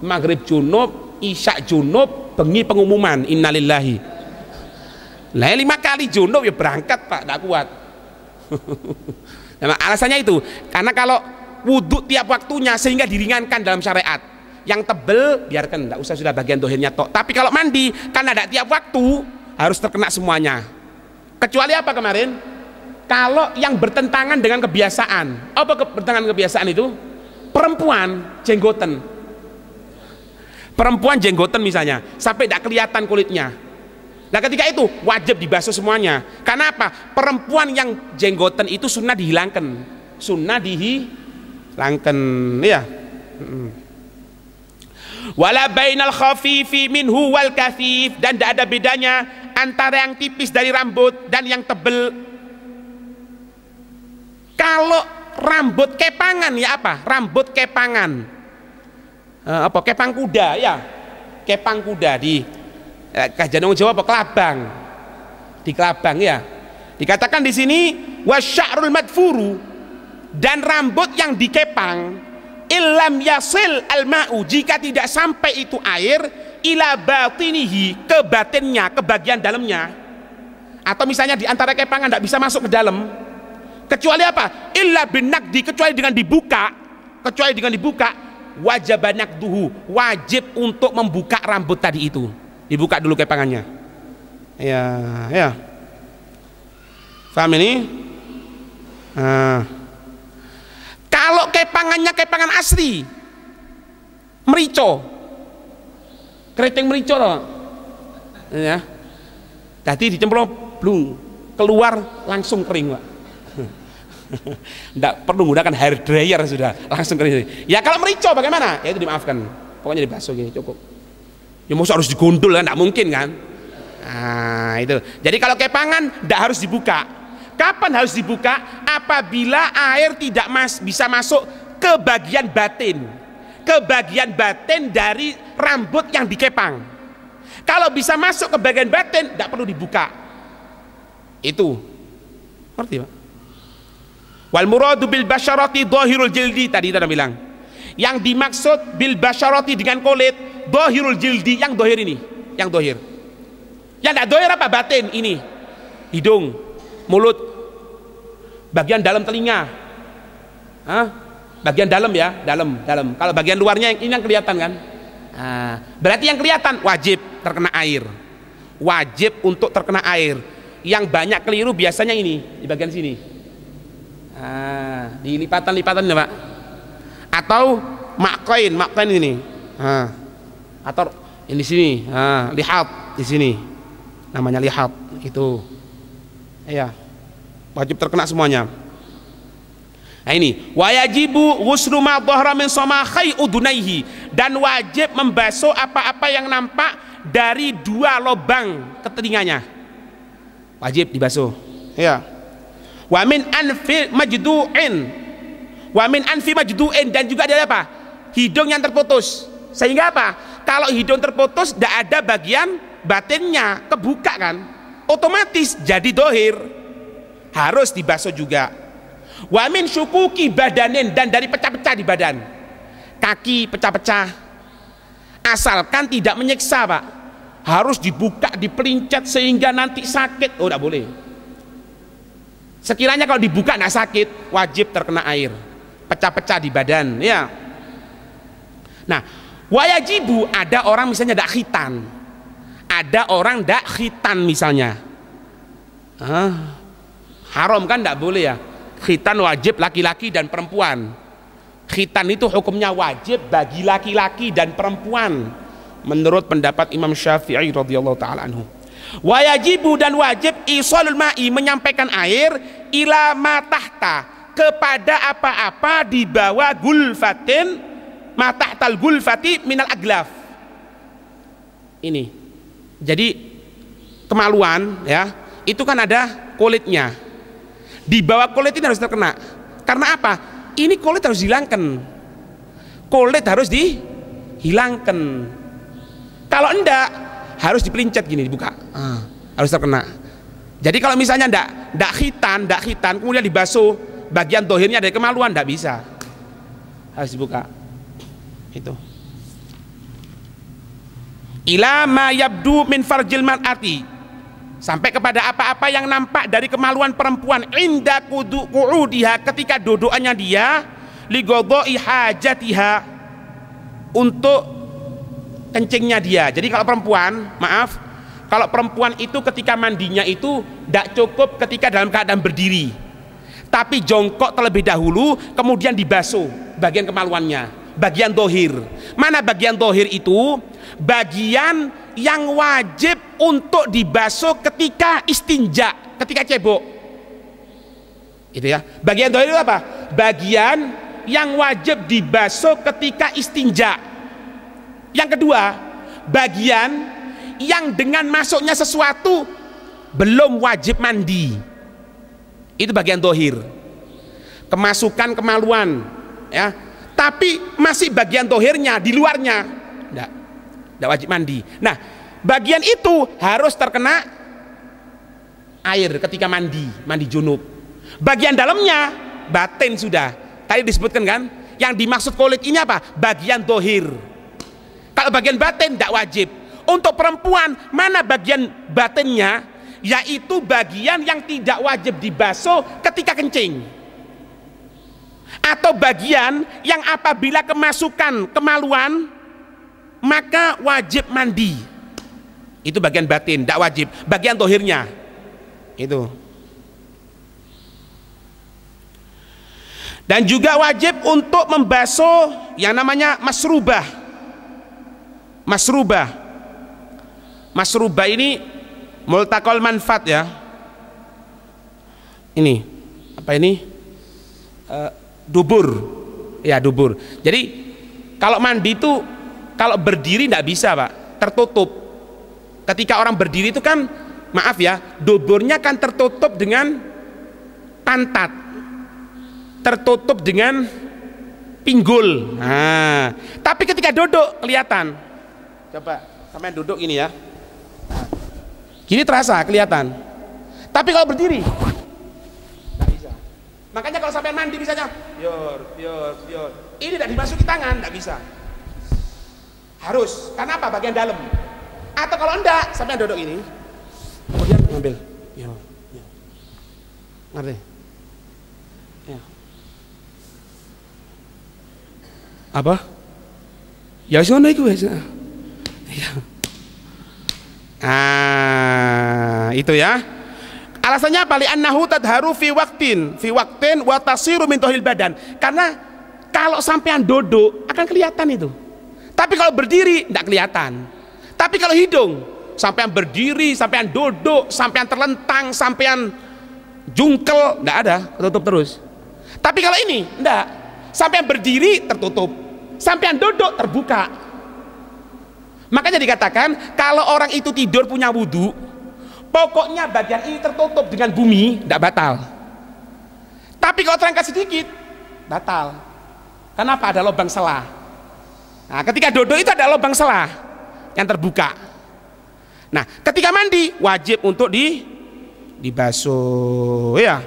maghrib junub, isya junub, bengi pengumuman innalillahi. Lah 5 kali junub ya berangkat pak, tidak kuat. Nah, alasannya itu karena kalau wudhu tiap waktunya sehingga diringankan dalam syariat. Yang tebel biarkan, tidak usah, sudah bagian dohirnya tok. Tapi kalau mandi karena ada tiap waktu harus terkena semuanya. Kecuali apa kemarin? Kalau yang bertentangan dengan kebiasaan. Apa bertentangan kebiasaan itu? Perempuan jenggoten. Perempuan jenggoten misalnya sampai tidak kelihatan kulitnya. Nah ketika itu wajib dibasuh semuanya. Karena apa? Perempuan yang jenggoten itu sunnah dihilangkan. Sunnah dihilangkan, ya. Wala bainal khafifi minhu wal kathif, dan tidak ada bedanya antara yang tipis dari rambut dan yang tebel. Kalau rambut kepangan ya apa? Rambut kepangan. Apa? Kepang kuda ya. Kepang kuda di kajian orang Jawa apa? Kelabang. Di kelabang ya. Dikatakan di sini wasya'rul madfuru, dan rambut yang dikepang illam yasil al-ma'u, jika tidak sampai itu air ila batinihi, ke batinnya, ke bagian dalamnya, atau misalnya di antara kepangan tidak bisa masuk ke dalam, kecuali apa? Illa binakdi, kecuali dengan dibuka, wajib nakduhu, wajib untuk membuka rambut tadi itu, dibuka dulu kepangannya. Ya. Paham ini? Kalau kepangannya kepangan asli, merico, keriting merico loh, ya. Tadi dicemplung, blung, keluar langsung kering, Pak. Tidak perlu menggunakan hair dryer, sudah langsung kering. Ya kalau merico bagaimana? Ya itu dimaafkan, pokoknya dibasuh gini cukup. Ya masa harus digundul kan? Tidak mungkin kan? Nah itu. Jadi kalau kepangan tidak harus dibuka. Kapan harus dibuka? Apabila air tidak bisa masuk ke bagian batin, dari rambut yang dikepang. Kalau bisa masuk ke bagian batin, tidak perlu dibuka. Itu, ngerti Pak? Wal muradu bil basyarati dhahirul jildi, tadi kita bilang. Yang dimaksud bil basyarati dengan kulit, dhahirul jildi, yang dohir ini, yang dohir. Yang tidak dohir apa? Batin ini, hidung, mulut, bagian dalam telinga, bagian dalam ya, dalam. Kalau bagian luarnya ini yang kelihatan kan, berarti yang kelihatan wajib terkena air, wajib untuk terkena air. Yang banyak keliru biasanya ini di bagian sini, di lipatan-lipatan ya Pak, atau makkoin ini, atau ini sini, lihat di sini, namanya lihat itu. Ya, wajib terkena semuanya. Nah ini wajibu ghuslu ma dhahara min samakhai udunaihi, dan wajib membasuh apa-apa yang nampak dari 2 lubang ke telinganya, wajib dibasuh. Ya. Wa min anfi majdu'in, dan juga ada apa? Hidung yang terputus. Sehingga apa? Kalau hidung terputus tidak ada bagian batinnya kebuka kan, otomatis jadi dohir, harus dibasuh juga. Wa min syukuki badanin, dan dari pecah-pecah pecah-pecah di badan, kaki pecah-pecah, asalkan tidak menyiksa Pak, harus dibuka, dipelincet sehingga nanti sakit, oh tidak boleh. Sekiranya kalau dibuka tidak sakit, wajib terkena air, pecah-pecah di badan, ya. Nah, wajibu, ada orang misalnya tidak khitan, ada orang tidak khitan misalnya, haram kan, tidak boleh ya. Khitan wajib laki-laki dan perempuan. Khitan itu hukumnya wajib bagi laki-laki dan perempuan menurut pendapat Imam Syafi'i radhiyallahu taala anhu. Wajibu, dan wajib isalul ma'i, menyampaikan air, ila ma tahta, kepada apa-apa di bawah gulfatin, ma tahtal gulfati minal aglaf. Ini jadi kemaluan ya, itu kan ada kulitnya, di bawah kulit ini harus terkena. Karena apa? Ini kulit harus dihilangkan, kulit harus dihilangkan. Kalau enggak, harus dipelincet gini, dibuka, harus terkena. Jadi kalau misalnya enggak khitan, kemudian dibasuh bagian dohirnya dari kemaluan, enggak bisa, harus dibuka. Itu ila ma yabdu min farjil mar'ati, sampai kepada apa-apa yang nampak dari kemaluan perempuan, inda qu'udiha, ketika dudukannya dia, ligodoi hajatiha, untuk kencingnya dia. Jadi kalau perempuan, maaf, kalau perempuan itu ketika mandinya itu tidak cukup ketika dalam keadaan berdiri, tapi jongkok terlebih dahulu, kemudian dibasuh bagian kemaluannya, bagian dohir. Mana bagian dohir itu? Bagian yang wajib untuk dibasuh ketika istinja, ketika cebok. Itu ya. Bagian dohir itu apa? Bagian yang wajib dibasuh ketika istinja. Yang kedua, bagian yang dengan masuknya sesuatu belum wajib mandi. Itu bagian dohir. Kemasukan kemaluan, ya. Tapi masih bagian dohirnya, di luarnya tidak wajib mandi. Nah, bagian itu harus terkena air ketika mandi junub. Bagian dalamnya batin sudah tadi disebutkan kan, yang dimaksud kulit ini apa? Bagian dohir. Kalau bagian batin tidak wajib. Untuk perempuan, mana bagian batinnya? Yaitu bagian yang tidak wajib dibasuh ketika kencing, atau bagian yang apabila kemasukan kemaluan maka wajib mandi. Itu bagian batin, tidak wajib. Bagian dohirnya itu. Dan juga wajib untuk membasuh yang namanya masrubah. Masrubah ini multaqal manfaat ya. Ini apa ini? Dubur. Ya, dubur. Jadi kalau mandi itu, kalau berdiri tidak bisa Pak, tertutup. Ketika orang berdiri itu kan, maaf ya, duburnya kan tertutup dengan pantat, tertutup dengan pinggul. Nah, tapi ketika duduk kelihatan. Coba sampai duduk ini ya, gini terasa kelihatan. Tapi kalau berdiri tidak bisa. Makanya kalau sampai mandi misalnya, biar, ini tidak dimasuki tangan, tidak bisa. Harus, karena apa? Bagian dalam. Atau kalau enggak, sampai duduk ini, kemudian ngambil, ngerti? Ya. Apa? Ya sono iku wis. Itu ya. Alasannya apa? Li'annahu tadharu fi waqtin wa tasiru min tuhil badan. Karena kalau sampean duduk akan kelihatan itu. Tapi kalau berdiri tidak kelihatan. Tapi kalau hidung, sampean berdiri, sampean duduk, sampean terlentang, sampean jungkel, tidak ada, tertutup terus. Tapi kalau ini tidak, sampean berdiri tertutup, sampean duduk terbuka. Makanya dikatakan kalau orang itu tidur punya wudhu, pokoknya bagian ini tertutup dengan bumi, tidak batal. Tapi kalau terangkat sedikit, batal. Kenapa? Ada lubang selah. Nah, ketika duduk itu ada lubang selah yang terbuka. Nah, ketika mandi wajib untuk dibasuh ya.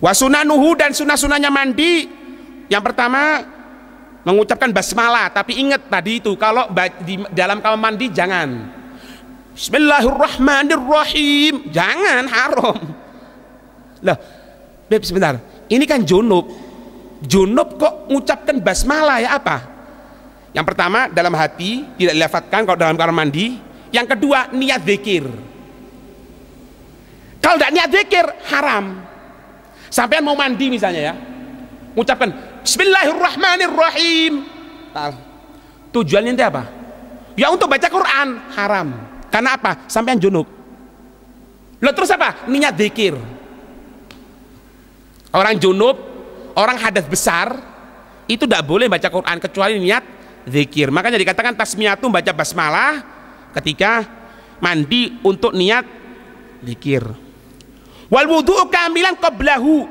Wasunanuhu, dan sunah-sunahnya mandi Yang pertama mengucapkan basmalah, tapi ingat tadi itu kalau di dalam kamar mandi jangan Bismillahirrahmanirrahim, jangan, haram. Loh, Beb sebentar, ini kan junub kok mengucapkan basmalah ya apa? Yang pertama dalam hati tidak dilafadzkan kalau dalam kamar mandi. Yang kedua niat zikir. Kalau tidak niat zikir haram. Sampean mau mandi misalnya ya, mengucapkan Bismillahirrahmanirrahim. Tujuannya itu apa? Ya untuk baca Quran, haram. Karena apa? Sampean junub. Lalu terus apa? Niat zikir. Orang junub, orang hadas besar itu tidak boleh baca Quran kecuali niat zikir. Makanya dikatakan tasmiyatu baca basmalah ketika mandi untuk niat zikir. Wal wudu'u kamilan qablahu,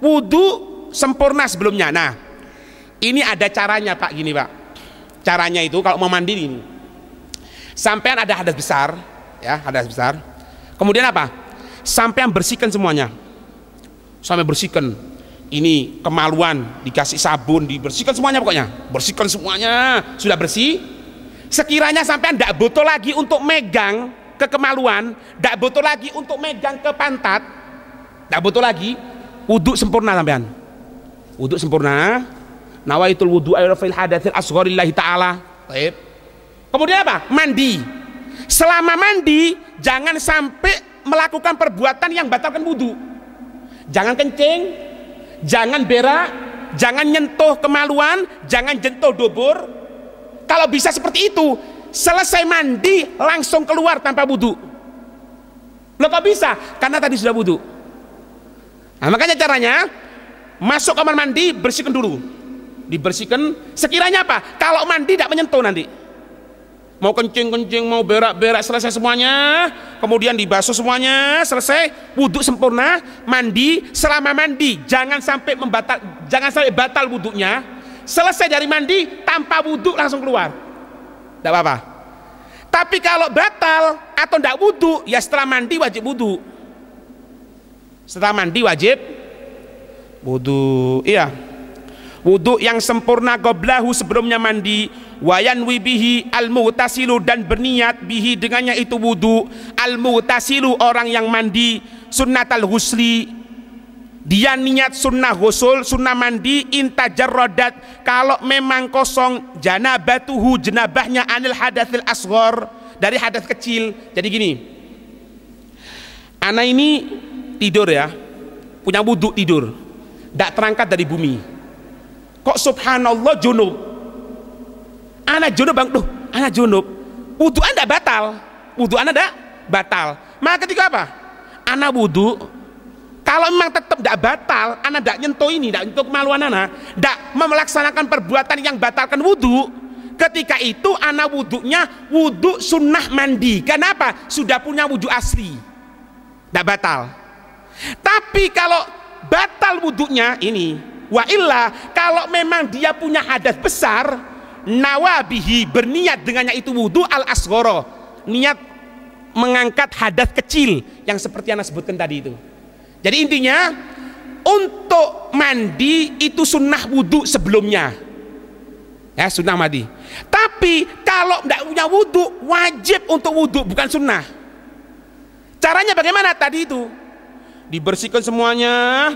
wudu sempurna sebelumnya. Nah ini ada caranya Pak, gini Pak, caranya itu kalau mau mandi ini, sampean ada hadas besar ya, hadas besar, kemudian apa, sampean bersihkan semuanya, sampai bersihkan ini kemaluan, dikasih sabun, dibersihkan semuanya, pokoknya bersihkan semuanya, sudah bersih. Sekiranya sampean tidak butuh lagi untuk megang ke kemaluan, tidak butuh lagi untuk megang ke pantat, tidak butuh lagi, wudhu sempurna sampean, wudhu sempurna. Nawaitul wudhu fil hadatsil asgharillahi ta'ala. Baik. Kemudian apa? Mandi. Selama mandi jangan sampai melakukan perbuatan yang batalkan wudhu. Jangan kencing, jangan berak, jangan nyentuh kemaluan, jangan nyentuh dubur. Kalau bisa seperti itu, selesai mandi langsung keluar tanpa wudhu. Loh kok bisa? Karena tadi sudah wudhu. Nah, makanya caranya masuk kamar mandi bersihkan dulu, dibersihkan. Sekiranya apa? Kalau mandi tidak menyentuh nanti, mau kencing, mau berak, selesai semuanya, kemudian dibasuh semuanya, selesai, wudhu sempurna, mandi. Selama mandi jangan sampai batal wudhunya. Selesai dari mandi tanpa wudhu langsung keluar, tidak apa-apa. Tapi kalau batal atau tidak wudhu, ya setelah mandi wajib wudhu. Setelah mandi wajib wudhu, iya, wudhu yang sempurna qablahu sebelumnya mandi. Wayan wibihi al-mu'tasilu dan berniat bihi dengannya itu wudhu. Al-mu'tasilu orang yang mandi sunnatal husli, dia niat sunnah ghusl, sunnah mandi. Intajarrodat kalau memang kosong, janabatuhu jenabahnya anil hadatsil asghar, dari hadas kecil. Jadi gini, anak ini tidur ya, punya wudhu tidur, tidak terangkat dari bumi, kok subhanallah junub. Anak junub bang, anak junub, wudhu anda batal, wudhu anda tidak batal. Maka ketika apa? Anak wudhu, kalau memang tetap tidak batal, anak tidak nyentuh ini, tidak nyentuh kemaluan anak, tidak melaksanakan perbuatan yang batalkan wudhu, ketika itu anak wudhunya wudhu sunnah mandi. Kenapa? Sudah punya wudhu asli, tidak batal. Tapi kalau batal wudhunya ini, wa illa, kalau memang dia punya hadas besar, nawabihi berniat dengannya itu wudhu al asghara, niat mengangkat hadas kecil yang seperti yang sebutkan tadi itu. Jadi intinya untuk mandi itu sunnah wudhu sebelumnya, ya sunnah mandi. Tapi kalau tidak punya wudhu wajib untuk wudhu, bukan sunnah. Caranya bagaimana? Tadi itu dibersihkan semuanya,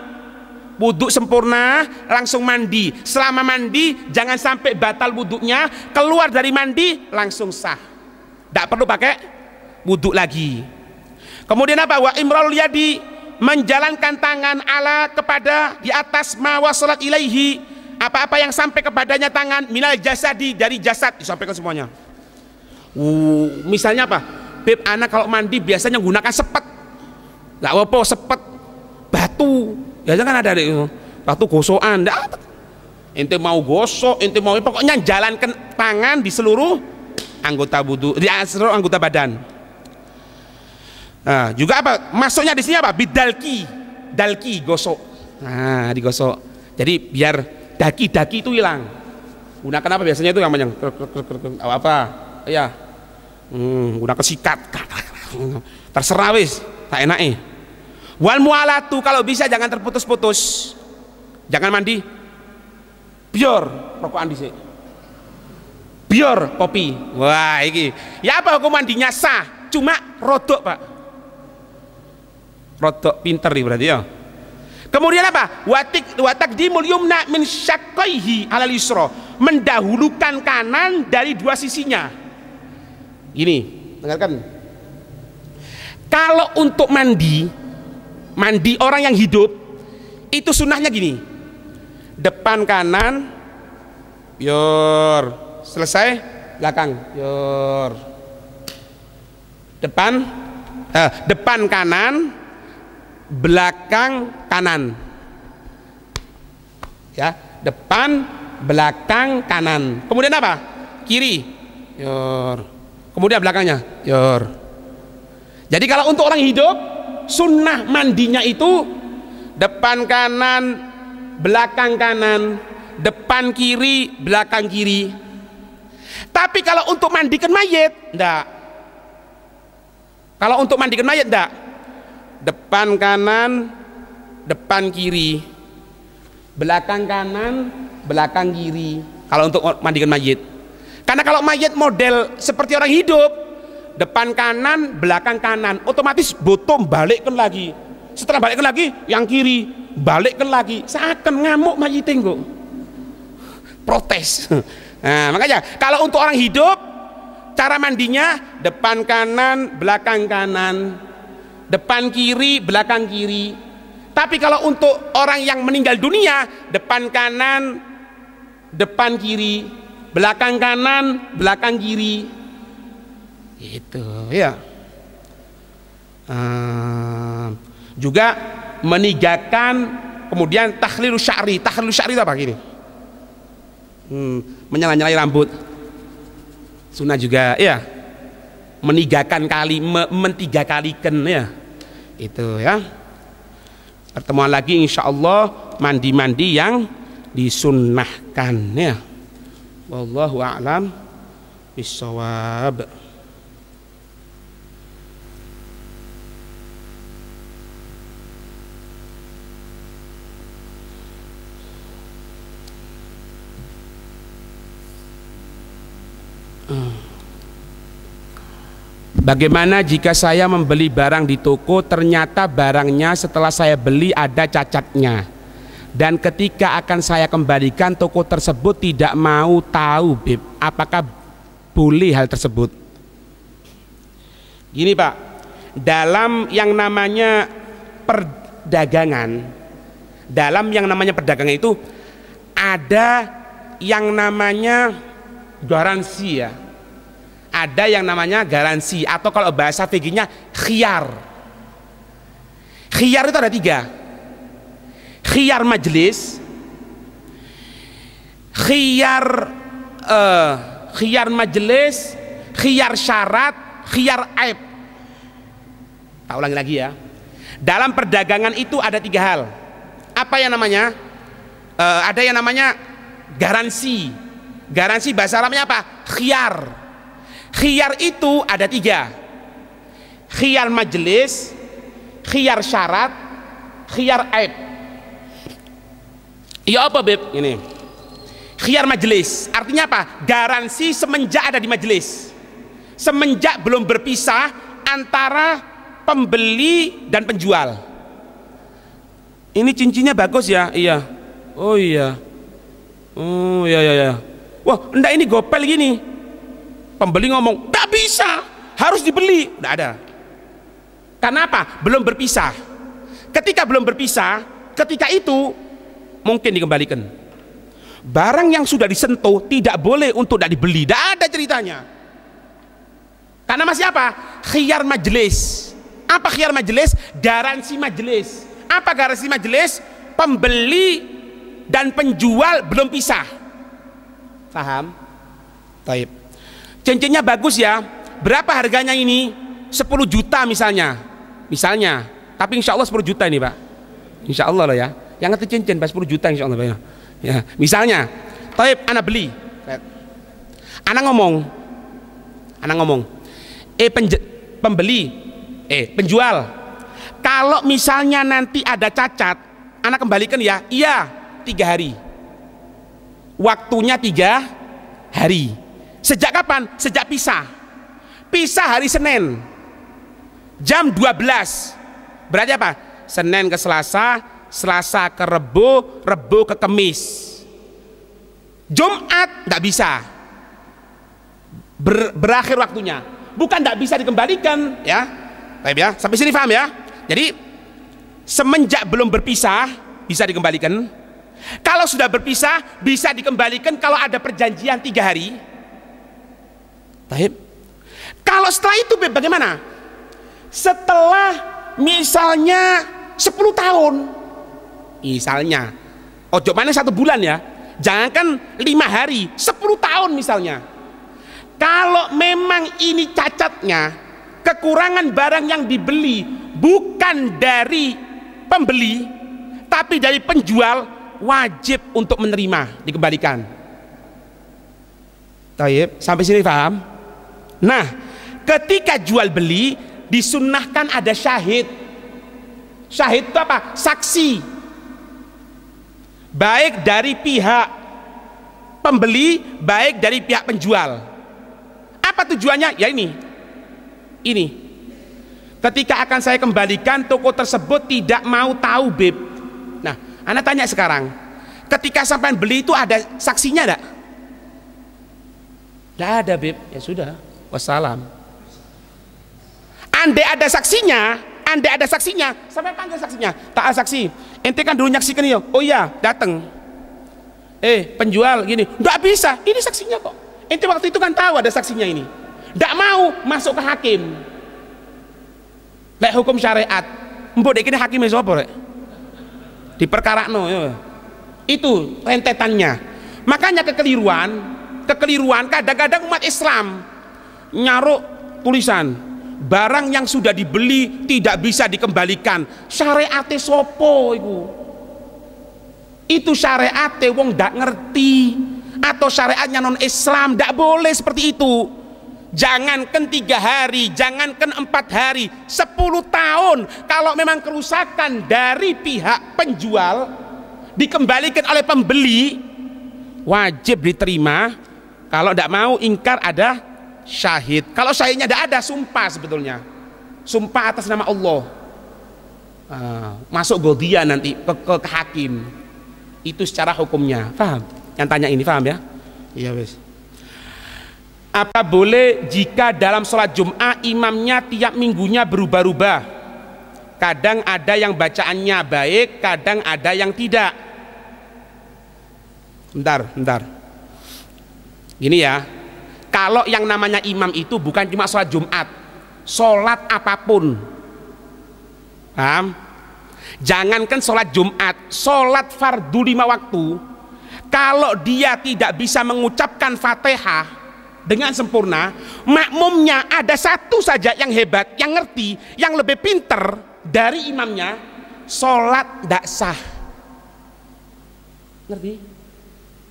wudhu sempurna, langsung mandi. Selama mandi jangan sampai batal wudhunya, keluar dari mandi langsung sah, tidak perlu pakai wudhu lagi. Kemudian apa? Wa imrarul yadi, menjalankan tangan ala kepada di atas ma wasalat ilaihi, apa-apa yang sampai kepadanya tangan, minal jasadi dari jasad, disampaikan semuanya. Misalnya apa? Beb, anak kalau mandi biasanya gunakan sepet, nggak apa-apa, sepet, batu, ya kan ada itu, batu gosokan, ente mau gosok, ente mau, pokoknya jalankan tangan di seluruh anggota wudhu, di seluruh anggota badan. Nah, juga apa? Masuknya di sini apa? Bidalki, dalki, gosok. Nah, digosok. Jadi biar daki-daki itu hilang. Gunakan apa biasanya itu yang apa? Ya, gunakan sikat. Terserah wis, tak enak. Wal mualatu, kalau bisa jangan terputus-putus. Jangan mandi Biar rokokan dhisik. Biar kopi. Wah, iki. Ya apa hukum mandinya sah, cuma rodok, Pak. Rodok pinter nih berarti ya. Kemudian apa? Wa taqdimul yumna min syaqqaihi alal yusra. Mendahulukan kanan dari dua sisinya. Gini, dengarkan. Kalau untuk mandi orang yang hidup itu sunnahnya gini. Depan kanan, yor, selesai, belakang, yor. Depan kanan, belakang kanan. Ya, depan, belakang kanan. Kemudian apa? Kiri, yor. Kemudian belakangnya, yor. Jadi kalau untuk orang hidup, sunnah mandinya itu depan kanan, belakang kanan, depan kiri, belakang kiri. Tapi kalau untuk mandikan mayit, enggak. Kalau untuk mandikan mayit, enggak. Depan kanan, depan kiri, belakang kanan, belakang kiri. Kalau untuk mandikan mayit. Karena kalau mayit model seperti orang hidup, depan kanan, belakang kanan, otomatis bottom balikkan lagi. Setelah balikkan lagi, yang kiri balikkan lagi. Seakan ngamuk mayitnya kok. Protes. Nah, makanya kalau untuk orang hidup, cara mandinya depan kanan, belakang kanan, depan kiri, belakang kiri. Tapi kalau untuk orang yang meninggal dunia, depan kanan, depan kiri, belakang kanan, belakang kiri. Itu ya. Juga meninggalkan, kemudian takhlilus sya'ri. Takhlilus sya'ri itu apa gini? Menyala-nyalai rambut. Sunnah juga ya. Meninggalkan mentiga kalikan ya. Itu ya. Pertemuan lagi insyaallah mandi-mandi yang disunnahkan ya. Wallahu a'lam bishawab. Bagaimana jika saya membeli barang di toko, ternyata barangnya setelah saya beli ada cacatnya, dan ketika akan saya kembalikan toko tersebut tidak mau tahu, Beb, apakah boleh hal tersebut? Gini Pak, dalam yang namanya perdagangan, itu ada yang namanya garansi ya. Ada yang namanya garansi, atau kalau bahasa fikihnya khiyar. Khiyar itu ada 3. Khiyar majelis, khiyar syarat, khiyar aib. Tak ulangi lagi ya. Dalam perdagangan itu ada 3 hal. Apa yang namanya? Ada yang namanya garansi. Garansi bahasa Arabnya apa? Khiyar. Khiyar itu ada 3. Khiyar majelis, khiyar syarat, khiyar aib. Ya apa Beb? Ini khiyar majelis artinya apa? Garansi semenjak ada di majelis, semenjak belum berpisah antara pembeli dan penjual. Ini cincinnya bagus ya? Iya. Oh iya. Oh iya. Wah, enggak, ini gopel gini. Pembeli ngomong, "Enggak bisa, harus dibeli." Enggak ada. Kenapa? Belum berpisah. Ketika belum berpisah, ketika itu mungkin dikembalikan. Barang yang sudah disentuh tidak boleh untuk tidak dibeli. Tidak ada ceritanya. Karena masih apa? Khiyar majelis. Apa khiyar majelis? Garansi majelis. Apa garansi majelis? Pembeli dan penjual belum pisah. Paham? Taib. Cincinnya bagus ya. Berapa harganya ini? 10 juta misalnya. Tapi insya Allah 10 juta ini Pak. Insya Allah loh ya. Yang ngerti cincin 10 juta insya Allah Pak ya. Misalnya, taib, anak beli. Anak ngomong. Penjual. Kalau misalnya nanti ada cacat, anak kembalikan ya. Iya, 3 hari. waktunya 3 hari. Sejak kapan? Sejak pisah. Pisah hari Senin jam 12. Berarti apa? Senin ke Selasa, Selasa ke Rebo, Rebo ke Kamis. Jumat nggak bisa, berakhir waktunya. Bukan nggak bisa dikembalikan, ya. Baik ya, sampai sini paham ya. Jadi semenjak belum berpisah bisa dikembalikan. Kalau sudah berpisah bisa dikembalikan kalau ada perjanjian 3 hari. Baik. Kalau setelah itu bagaimana? Setelah misalnya 10 tahun, misalnya, ojo mana 1 bulan ya. Jangankan 5 hari, 10 tahun misalnya. Kalau memang ini cacatnya, kekurangan barang yang dibeli bukan dari pembeli, tapi dari penjual, wajib untuk menerima, dikembalikan. Taib, sampai sini paham? Nah, ketika jual beli disunnahkan ada syahid. Syahid itu apa? Saksi. Baik dari pihak pembeli, baik dari pihak penjual. Apa tujuannya? Ya ini. Ketika akan saya kembalikan, toko tersebut tidak mau tahu, Beb. Nah, Anda tanya sekarang, ketika sampai beli itu ada saksinya enggak? Enggak ada, Beb. Ya sudah, wassalam. Andai ada saksinya, sampai panggil saksinya. Tak saksi, ente kan dulu nyaksikan ya. Oh iya, datang. Penjual gini, nggak bisa. Ini saksinya kok. Ente waktu itu kan tahu ada saksinya ini. Nggak mau masuk ke hakim. Lek hukum syariat, mbok dek ini hakimnya sapa rek? Diperkarakno ya. Itu rentetannya. Makanya kekeliruan kadang-kadang umat Islam nyaruk tulisan barang yang sudah dibeli tidak bisa dikembalikan. Syariate sopo itu syariate wong ndak ngerti, atau syariatnya non Islam. Ndak boleh seperti itu. Jangankan 3 hari, jangankan 4 hari, 10 tahun. Kalau memang kerusakan dari pihak penjual dikembalikan oleh pembeli, wajib diterima. Kalau ndak mau ingkar ada syahid. Kalau syahidnya tidak ada, sumpah sebetulnya. Sumpah atas nama Allah. Masuk godia nanti ke hakim. Itu secara hukumnya. Paham? Yang tanya ini paham ya? Iya wes. Apa boleh jika dalam sholat Jumat imamnya tiap minggunya berubah-ubah? Kadang ada yang bacaannya baik, kadang ada yang tidak. Bentar. Gini ya. Kalau yang namanya imam itu bukan cuma sholat Jumat, sholat apapun. Paham? Jangankan sholat Jumat, sholat fardu 5 waktu, kalau dia tidak bisa mengucapkan Fatihah dengan sempurna, makmumnya ada satu saja yang hebat, yang ngerti, yang lebih pinter dari imamnya, sholat tidak sah. Ngerti?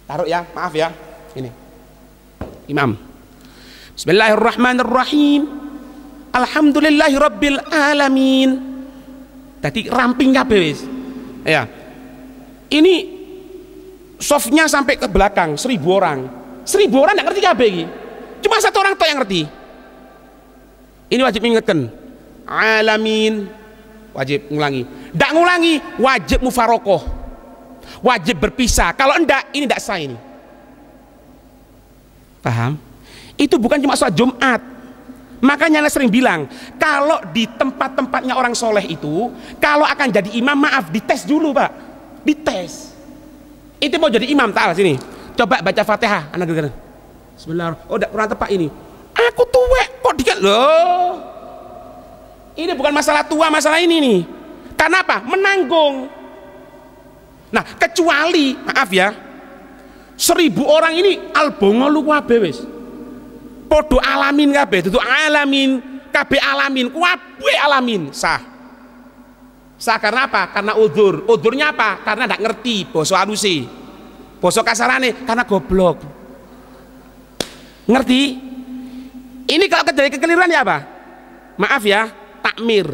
Taruh ya, maaf ya. Ini imam, Bismillahirrahmanirrahim, Alhamdulillahirabbil alamin. Tadi ramping kabeh wis. Ya. Ini softnya sampai ke belakang 1000 orang. 1000 orang enggak ngerti kabeh iki. Cuma 1 orang tok yang ngerti. Ini wajib ingatkan. Alamin. Wajib ngulangi. Ndak ngulangi, wajib mufarokoh. Wajib berpisah. Kalau enggak, ini enggak sah ini. Paham? Itu bukan cuma sholat Jumat. Makanya saya sering bilang, kalau di tempat-tempatnya orang soleh itu, kalau akan jadi imam, maaf, dites dulu pak. Dites. Itu mau jadi imam, tak sini. Coba baca Fatihah, anak gede. Bismillah. Oh, kurang tepat ini. Aku tuwek kok dikit loh. Ini bukan masalah tua, masalah ini nih. Karena apa? Menanggung. Nah, kecuali, maaf ya, 1000 orang ini albongo lu kabeh wis. Podo alamin kabeh, itu alamin, kabeh alamin, kabeh alamin, sah. Sah karena apa? Karena udzur. Udzurnya apa? Karena ndak ngerti basa halusi. Basa kasarane karena goblok. Ngerti? Ini kalau terjadi kekeliruan ya apa? Maaf ya, takmir.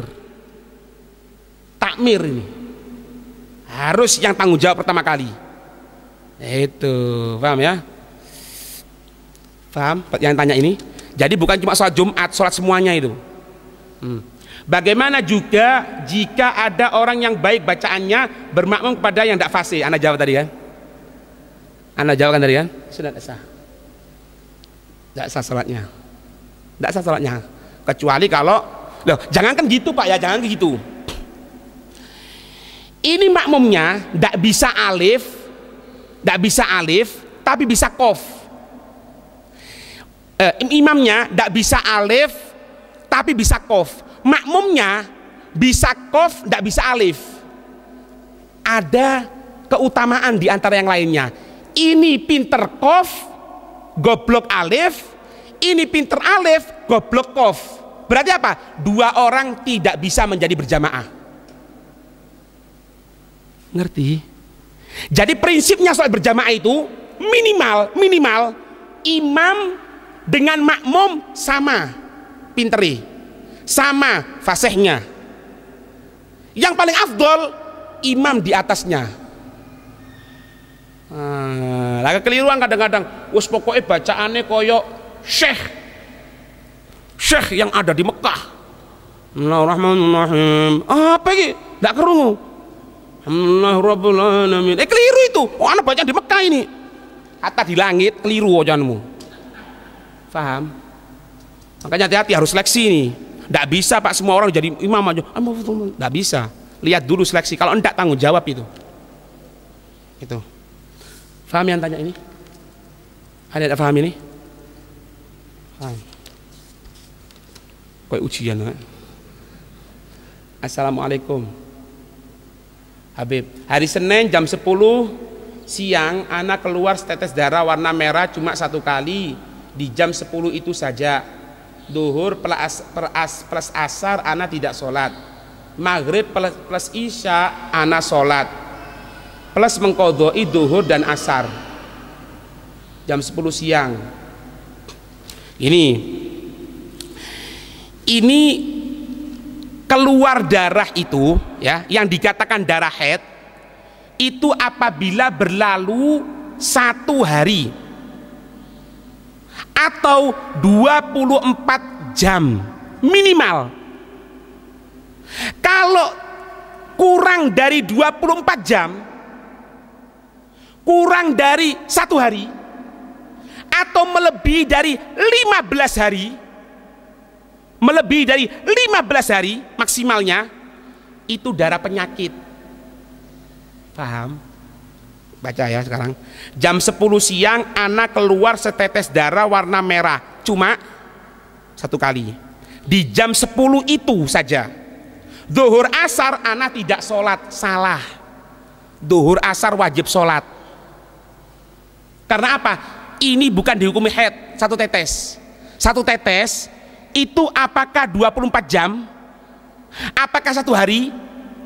Takmir ini harus yang tanggung jawab pertama kali. Itu, paham ya? Paham? Yang tanya ini. Jadi bukan cuma sholat Jumat, sholat semuanya itu. Bagaimana juga jika ada orang yang baik bacaannya bermakmum kepada yang tidak fasih? Anda jawab tadi kan? Anda jawab kan tadi kan? Sudah tidak sah. Tidak sah sholatnya. Tidak sah sholatnya. Kecuali kalau, loh, jangan kan gitu Pak ya, jangan gitu. Ini makmumnya tidak bisa alif, tapi bisa qaf. Imamnya tidak bisa alif, tapi bisa qaf. Makmumnya bisa qaf, tidak bisa alif. Ada keutamaan di antara yang lainnya. Ini pinter qaf, goblok alif. Ini pinter alif, goblok qaf. Berarti apa? Dua orang tidak bisa menjadi berjamaah. Ngerti? Jadi prinsipnya sholat berjamaah itu minimal imam dengan makmum sama pinteri, sama fasihnya. Yang paling afdol imam di atasnya. Lagi keliruan kadang-kadang. Wes pokoknya bacaannya koyok syekh yang ada di Mekah. Bismillahirrahmanirrahim. Apa ini? Tidak kerungu. Alhamdulillahirrabbilalamin. Keliru itu. Oh, anak baca di Mekah ini. Hatta di langit keliru wajanmu. Paham? Makanya hati-hati, harus seleksi nih. Tidak bisa Pak semua orang jadi imam aja. Tidak bisa. Lihat dulu seleksi. Kalau enggak tanggung jawab itu. Itu. Paham yang tanya ini? Ada yang paham ini? Paham. Kayak ujian kan? Assalamualaikum Habib, hari Senin jam 10 siang anak keluar setetes darah warna merah cuma 1 kali di jam 10 itu saja. Duhur plus asar anak tidak sholat. Maghrib plus isya anak sholat. Plus mengkodoi duhur dan asar. Jam 10 siang. Ini keluar darah itu ya, yang dikatakan darah haid itu apabila berlalu 1 hari atau 24 jam minimal. Kalau kurang dari 24 jam, kurang dari 1 hari atau melebihi dari 15 hari, melebihi dari 15 hari maksimalnya, itu darah penyakit. Paham? Baca ya sekarang. Jam 10 siang anak keluar setetes darah warna merah cuma 1 kali di jam 10 itu saja. Zuhur asar anak tidak sholat. Salah. Zuhur asar wajib sholat. Karena apa? Ini bukan dihukumi haid. 1 tetes. 1 tetes itu apakah 24 jam? Apakah 1 hari?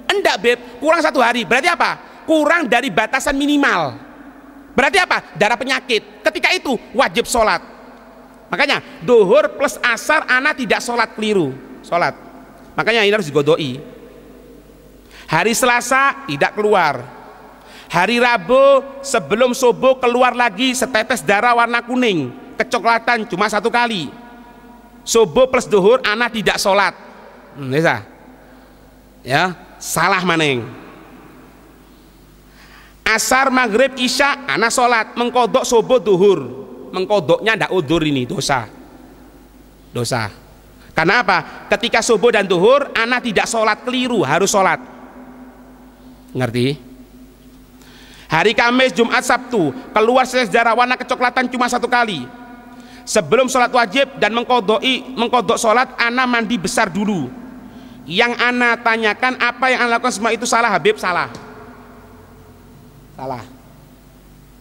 Enggak Beb, kurang 1 hari. Berarti apa? Kurang dari batasan minimal. Berarti apa? Darah penyakit. Ketika itu wajib sholat. Makanya duhur plus asar anak tidak sholat, keliru sholat. Makanya ini harus digodoi. Hari Selasa tidak keluar. Hari Rabu sebelum subuh keluar lagi setetes darah warna kuning, kecoklatan cuma 1 kali. Subuh plus duhur anak tidak sholat. Bisa ya, salah maneng. Asar maghrib isya anak sholat, mengkodok subuh duhur. Mengkodoknya ndak udur, ini dosa. Karena apa? Ketika subuh dan duhur anak tidak sholat, keliru, harus sholat. Ngerti? Hari Kamis, Jumat, Sabtu keluar setetes darah warna kecoklatan cuma 1 kali. Sebelum sholat wajib dan mengkodok sholat, ana mandi besar dulu. Yang ana tanyakan apa yang ana lakukan semua itu salah Habib? Salah.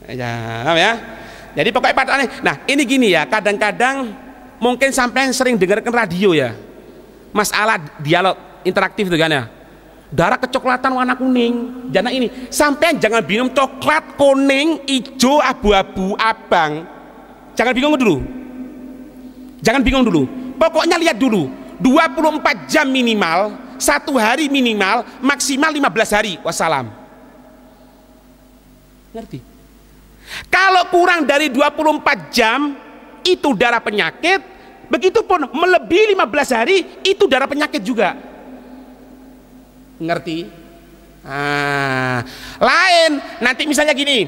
Ya. Jadi pokoknya pada aneh. Nah ini gini ya, kadang-kadang mungkin sampai sering dengarkan radio ya, masalah dialog interaktif itu kan ya. Darah kecoklatan warna kuning, jangan ini. Sampai jangan minum coklat, kuning, hijau, abu-abu, abang. Jangan bingung dulu. Pokoknya lihat dulu. 24 jam minimal, 1 hari minimal, maksimal 15 hari. Wassalam. Ngerti? Kalau kurang dari 24 jam itu darah penyakit, begitupun melebihi 15 hari itu darah penyakit juga. Ngerti? Lain nanti misalnya gini,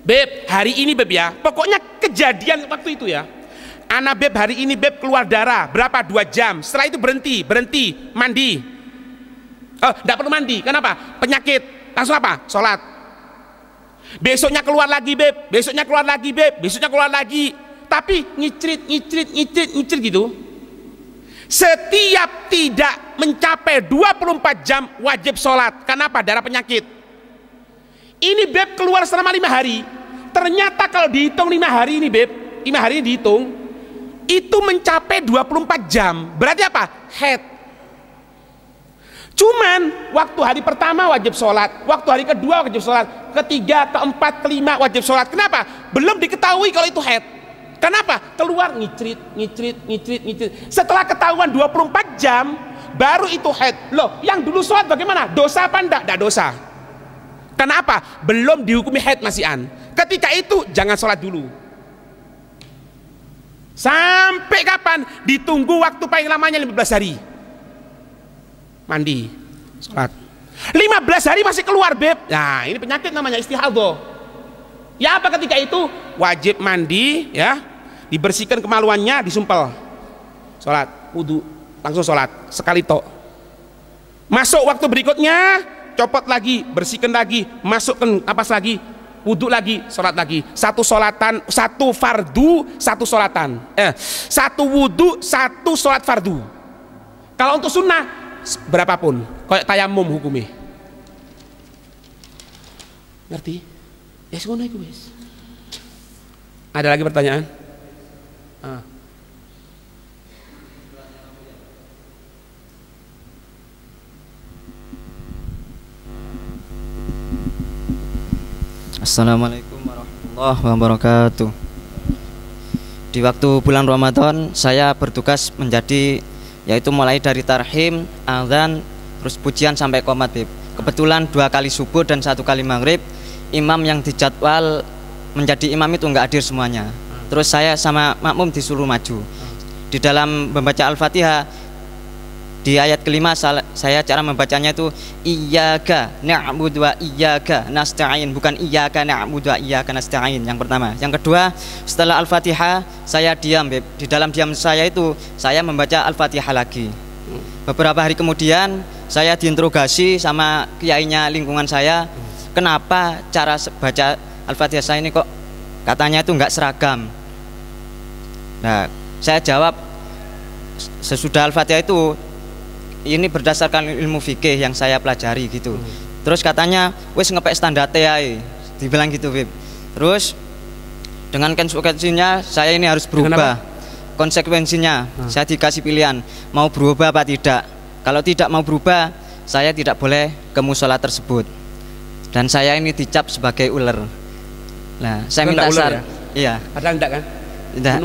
Beb, hari ini Beb ya, pokoknya kejadian waktu itu ya, anak Beb hari ini Beb keluar darah berapa, 2 jam, setelah itu berhenti mandi, enggak perlu mandi, kenapa? Penyakit, langsung apa? Sholat. Besoknya keluar lagi Beb, besoknya keluar lagi Beb, besoknya keluar lagi, tapi ngicrit gitu. Setiap tidak mencapai 24 jam wajib sholat. Kenapa? Darah penyakit. Ini Beb keluar selama 5 hari. Ternyata kalau dihitung 5 hari ini Beb, 5 hari ini dihitung, itu mencapai 24 jam. Berarti apa? Haid. Cuman waktu hari pertama wajib sholat, waktu hari kedua wajib sholat, ketiga, keempat, kelima wajib sholat. Kenapa? Belum diketahui kalau itu haid. Kenapa? Keluar ngicrit. Setelah ketahuan 24 jam baru itu haid. Loh, yang dulu sholat bagaimana? Dosa apa enggak? Enggak dosa. Kenapa? Belum dihukumi haid masihan. Ketika itu jangan sholat dulu. Sampai kapan? Ditunggu waktu paling lamanya 15 hari. Mandi, sholat. 15 hari masih keluar Beb. Nah, ini penyakit namanya istihadhah. Ya apa ketika itu? Wajib mandi ya, dibersihkan kemaluannya, disumpel, sholat, wudhu, langsung sholat sekali tok. Masuk waktu berikutnya, copot lagi, bersihkan lagi, masukkan napas lagi, wudhu lagi, sholat lagi. Satu sholatan, satu fardu, satu sholatan. Satu wudhu, satu sholat fardu. Kalau untuk sunnah berapapun, kayak tayamum hukumnya. Ngerti? Ya sekono iku wis. Ada lagi pertanyaan? Assalamualaikum warahmatullahi wabarakatuh. Di waktu bulan Ramadan saya bertugas menjadi, yaitu mulai dari tarhim, azan, terus pujian sampai qomat. Kebetulan 2 kali subuh dan 1 kali maghrib, imam yang dijadwal menjadi imam itu enggak hadir semuanya. Terus saya sama makmum disuruh maju. Di dalam membaca Al-Fatihah di ayat kelima saya cara membacanya itu iyyaka na'budu wa iyyaka nasta'in, bukan iyyaka na'budu wa iyyaka nasta'in. Yang pertama. Yang kedua, setelah Al-Fatihah saya diam, Beb. Di dalam diam saya itu saya membaca Al-Fatihah lagi. Beberapa hari kemudian saya diinterogasi sama kiainya lingkungan saya. Kenapa cara baca Al-Fatihah saya ini kok katanya itu enggak seragam? Nah, saya jawab sesudah Al-Fatihah itu ini berdasarkan ilmu fikih yang saya pelajari gitu. Terus katanya wis ngepek standar TAE, dibilang gitu, Beb. Terus dengan konsekuensinya saya ini harus berubah. Konsekuensinya saya dikasih pilihan mau berubah apa tidak. Kalau tidak mau berubah, saya tidak boleh ke musola tersebut. Dan saya ini dicap sebagai ular. Nah, saya minta saran. Ya? Iya. Padahal enggak kan? Tidak.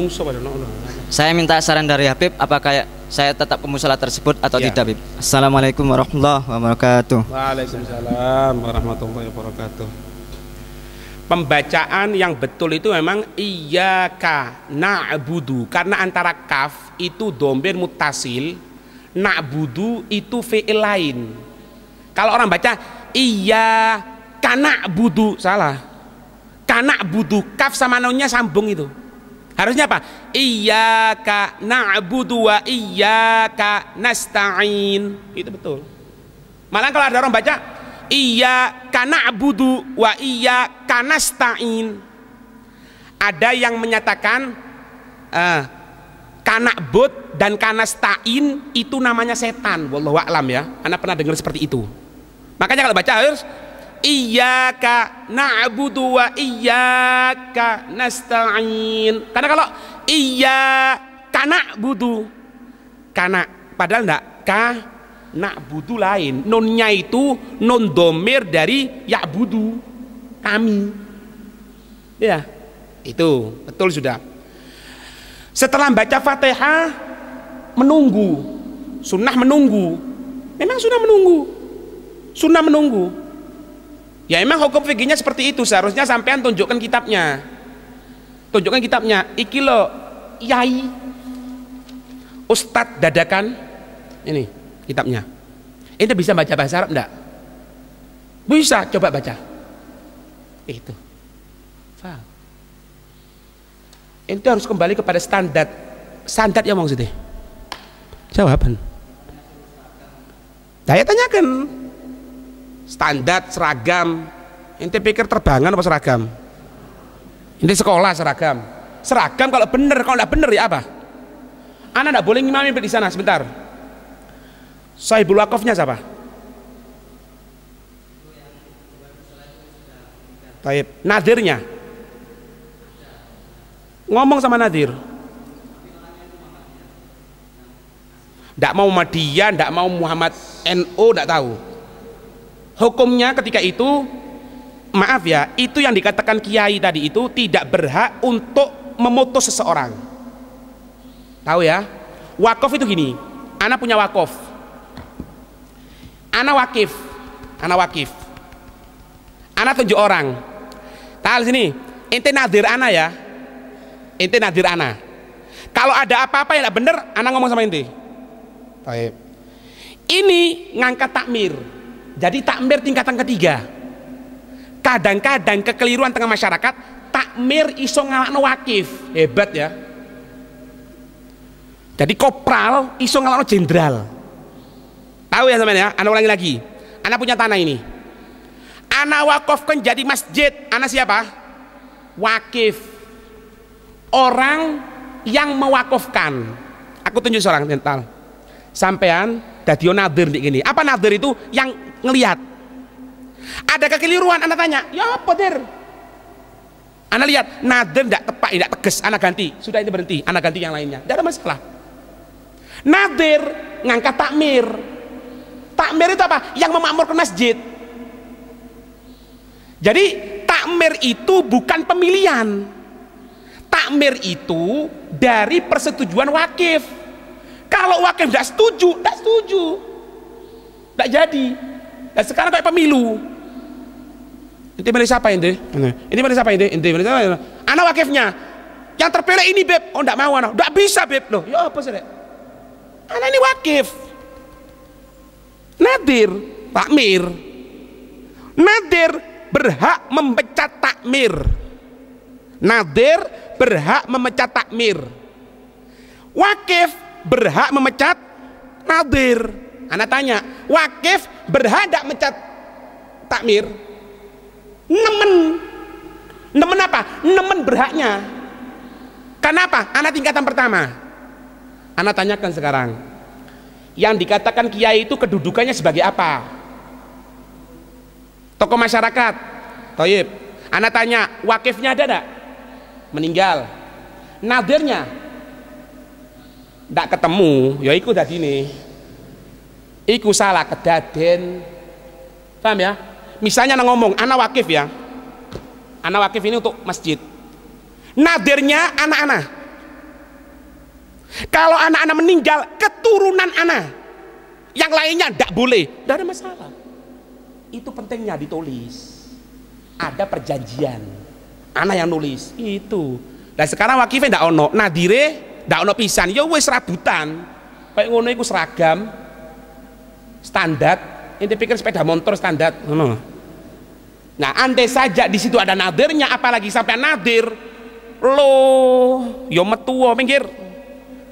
Saya minta saran dari Habib, apakah saya tetap ke musola tersebut atau tidak, Habib? Assalamualaikum warahmatullahi wabarakatuh. Waalaikumsalam warahmatullahi wabarakatuh. Pembacaan yang betul itu memang iyyaka na'budu, karena antara kaf itu dhamir muttasil, na'budu itu fi'il lain. Kalau orang baca iya kana budu, salah. Kana budu, kaf sama nunnya sambung itu. Harusnya apa? Iyyaka na'budu wa iyyaka nasta'in. Itu betul. Malah kalau ada orang baca iyyaka na'budu wa iyyaka nasta'in, ada yang menyatakan kana bud dan kanasta'in itu namanya setan. Wallahu a'lam ya. Anda pernah dengar seperti itu. Makanya kalau baca harus iyyaka na'budu wa iyyaka nasta'in. Karena kalau iyyaka na'budu, kana padahal enggak, ka na'budu lain. Nunnya itu nun domir dari ya'budu, kami. Ya, itu betul sudah. Setelah baca Fatihah menunggu, sunnah menunggu. Memang sunnah menunggu. Sunnah menunggu. Ya emang hukum fikihnya seperti itu, seharusnya sampean tunjukkan kitabnya. Tunjukkan kitabnya. Iki lo yai Ustadz dadakan. Ini kitabnya. Ente bisa baca bahasa Arab enggak? Bisa, coba baca. Itu. Faham? Ente harus kembali kepada standar. Standar ya maksudnya. Jawaban. Saya tanyakan. Standar, seragam. Ente pikir terbangan apa seragam? Ente sekolah seragam. Seragam kalau bener, kalau enggak bener ya apa? Anak enggak boleh ngimami di sana sebentar. Sahibul wakafnya siapa? Taib. Nadirnya. Ngomong sama nadir. Ndak mau Muhammadiyah, ndak mau Muhammad NU, ndak tahu. Hukumnya ketika itu, maaf ya, itu yang dikatakan kiai tadi itu tidak berhak untuk memutus seseorang. Tahu ya? Wakaf itu gini. Ana punya wakaf. Ana wakif. Ana wakif. Ana tunjuk orang. Tahu sini. Ente nadir ana ya. Ente nadir ana. Kalau ada apa-apa yang tidak benar, ana ngomong sama ente. Baik. Ini ngangkat takmir. Jadi takmir tingkatan ketiga. Kadang-kadang kekeliruan tengah masyarakat, takmir iso ngalakno wakif. Hebat ya. Jadi kopral iso ngalakno jenderal. Tahu ya sampean ya? Ana ulangi lagi. Ana punya tanah ini. Ana wakafkan jadi masjid. Ana siapa? Wakif. Orang yang mewakafkan. Aku tunjuk seorang tental. Sampean dadio nadir dik gini. Apa nadir itu? Yang ngelihat. Ada kekeliruan, ana tanya, "Ya apa, Dir?" Ana lihat nadir ndak tepat, ndak tegas, ana ganti. Sudah ini berhenti, ana ganti yang lainnya. Tidak ada masalah. Nadir ngangkat takmir. Takmir itu apa? Yang memakmurkan masjid. Jadi takmir itu bukan pemilihan. Takmir itu dari persetujuan wakif. Kalau wakif tidak setuju, tidak jadi. Dan sekarang kayak pemilu. Ente milih siapa ente? Ini milih siapa ente? Ente milih siapa? Anak wakifnya. Yang terpilih ini beb. Oh tidak mau anak. Tidak bisa beb loh. Ya apa sih? Anak ini wakif. Nadir, takmir. Nadir berhak memecat takmir. Nadir berhak memecat takmir. Wakif berhak memecat nadir. Anak tanya, wakif berhak tidak mecat takmir? Nemen apa? Nemen berhaknya. Kenapa? Anak tingkatan pertama. Anak tanyakan sekarang, yang dikatakan kiai itu kedudukannya sebagai apa? Tokoh masyarakat. Toyib. Anak tanya, wakifnya ada tidak? Meninggal. Nadirnya tidak ketemu. Ya iku tadi nih. Iku salah kedaden. Paham ya? Misalnya ngomong, anak wakif ya. Anak wakif ini untuk masjid. Nadirnya anak-anak. Kalau anak-anak meninggal, keturunan anak. Yang lainnya tidak boleh. Tidak ada masalah. Itu pentingnya ditulis. Ada perjanjian. Anak yang nulis. Itu. Dan sekarang wakifnya tidak ono. Nadire tidak ono pisan. Ya wes rabutan. Kayak ngono iku seragam. Standar. Ente pikir sepeda motor standar. Nah, andai saja di situ ada nadirnya, apalagi sampai nadir, loh, yo metuwo minggir.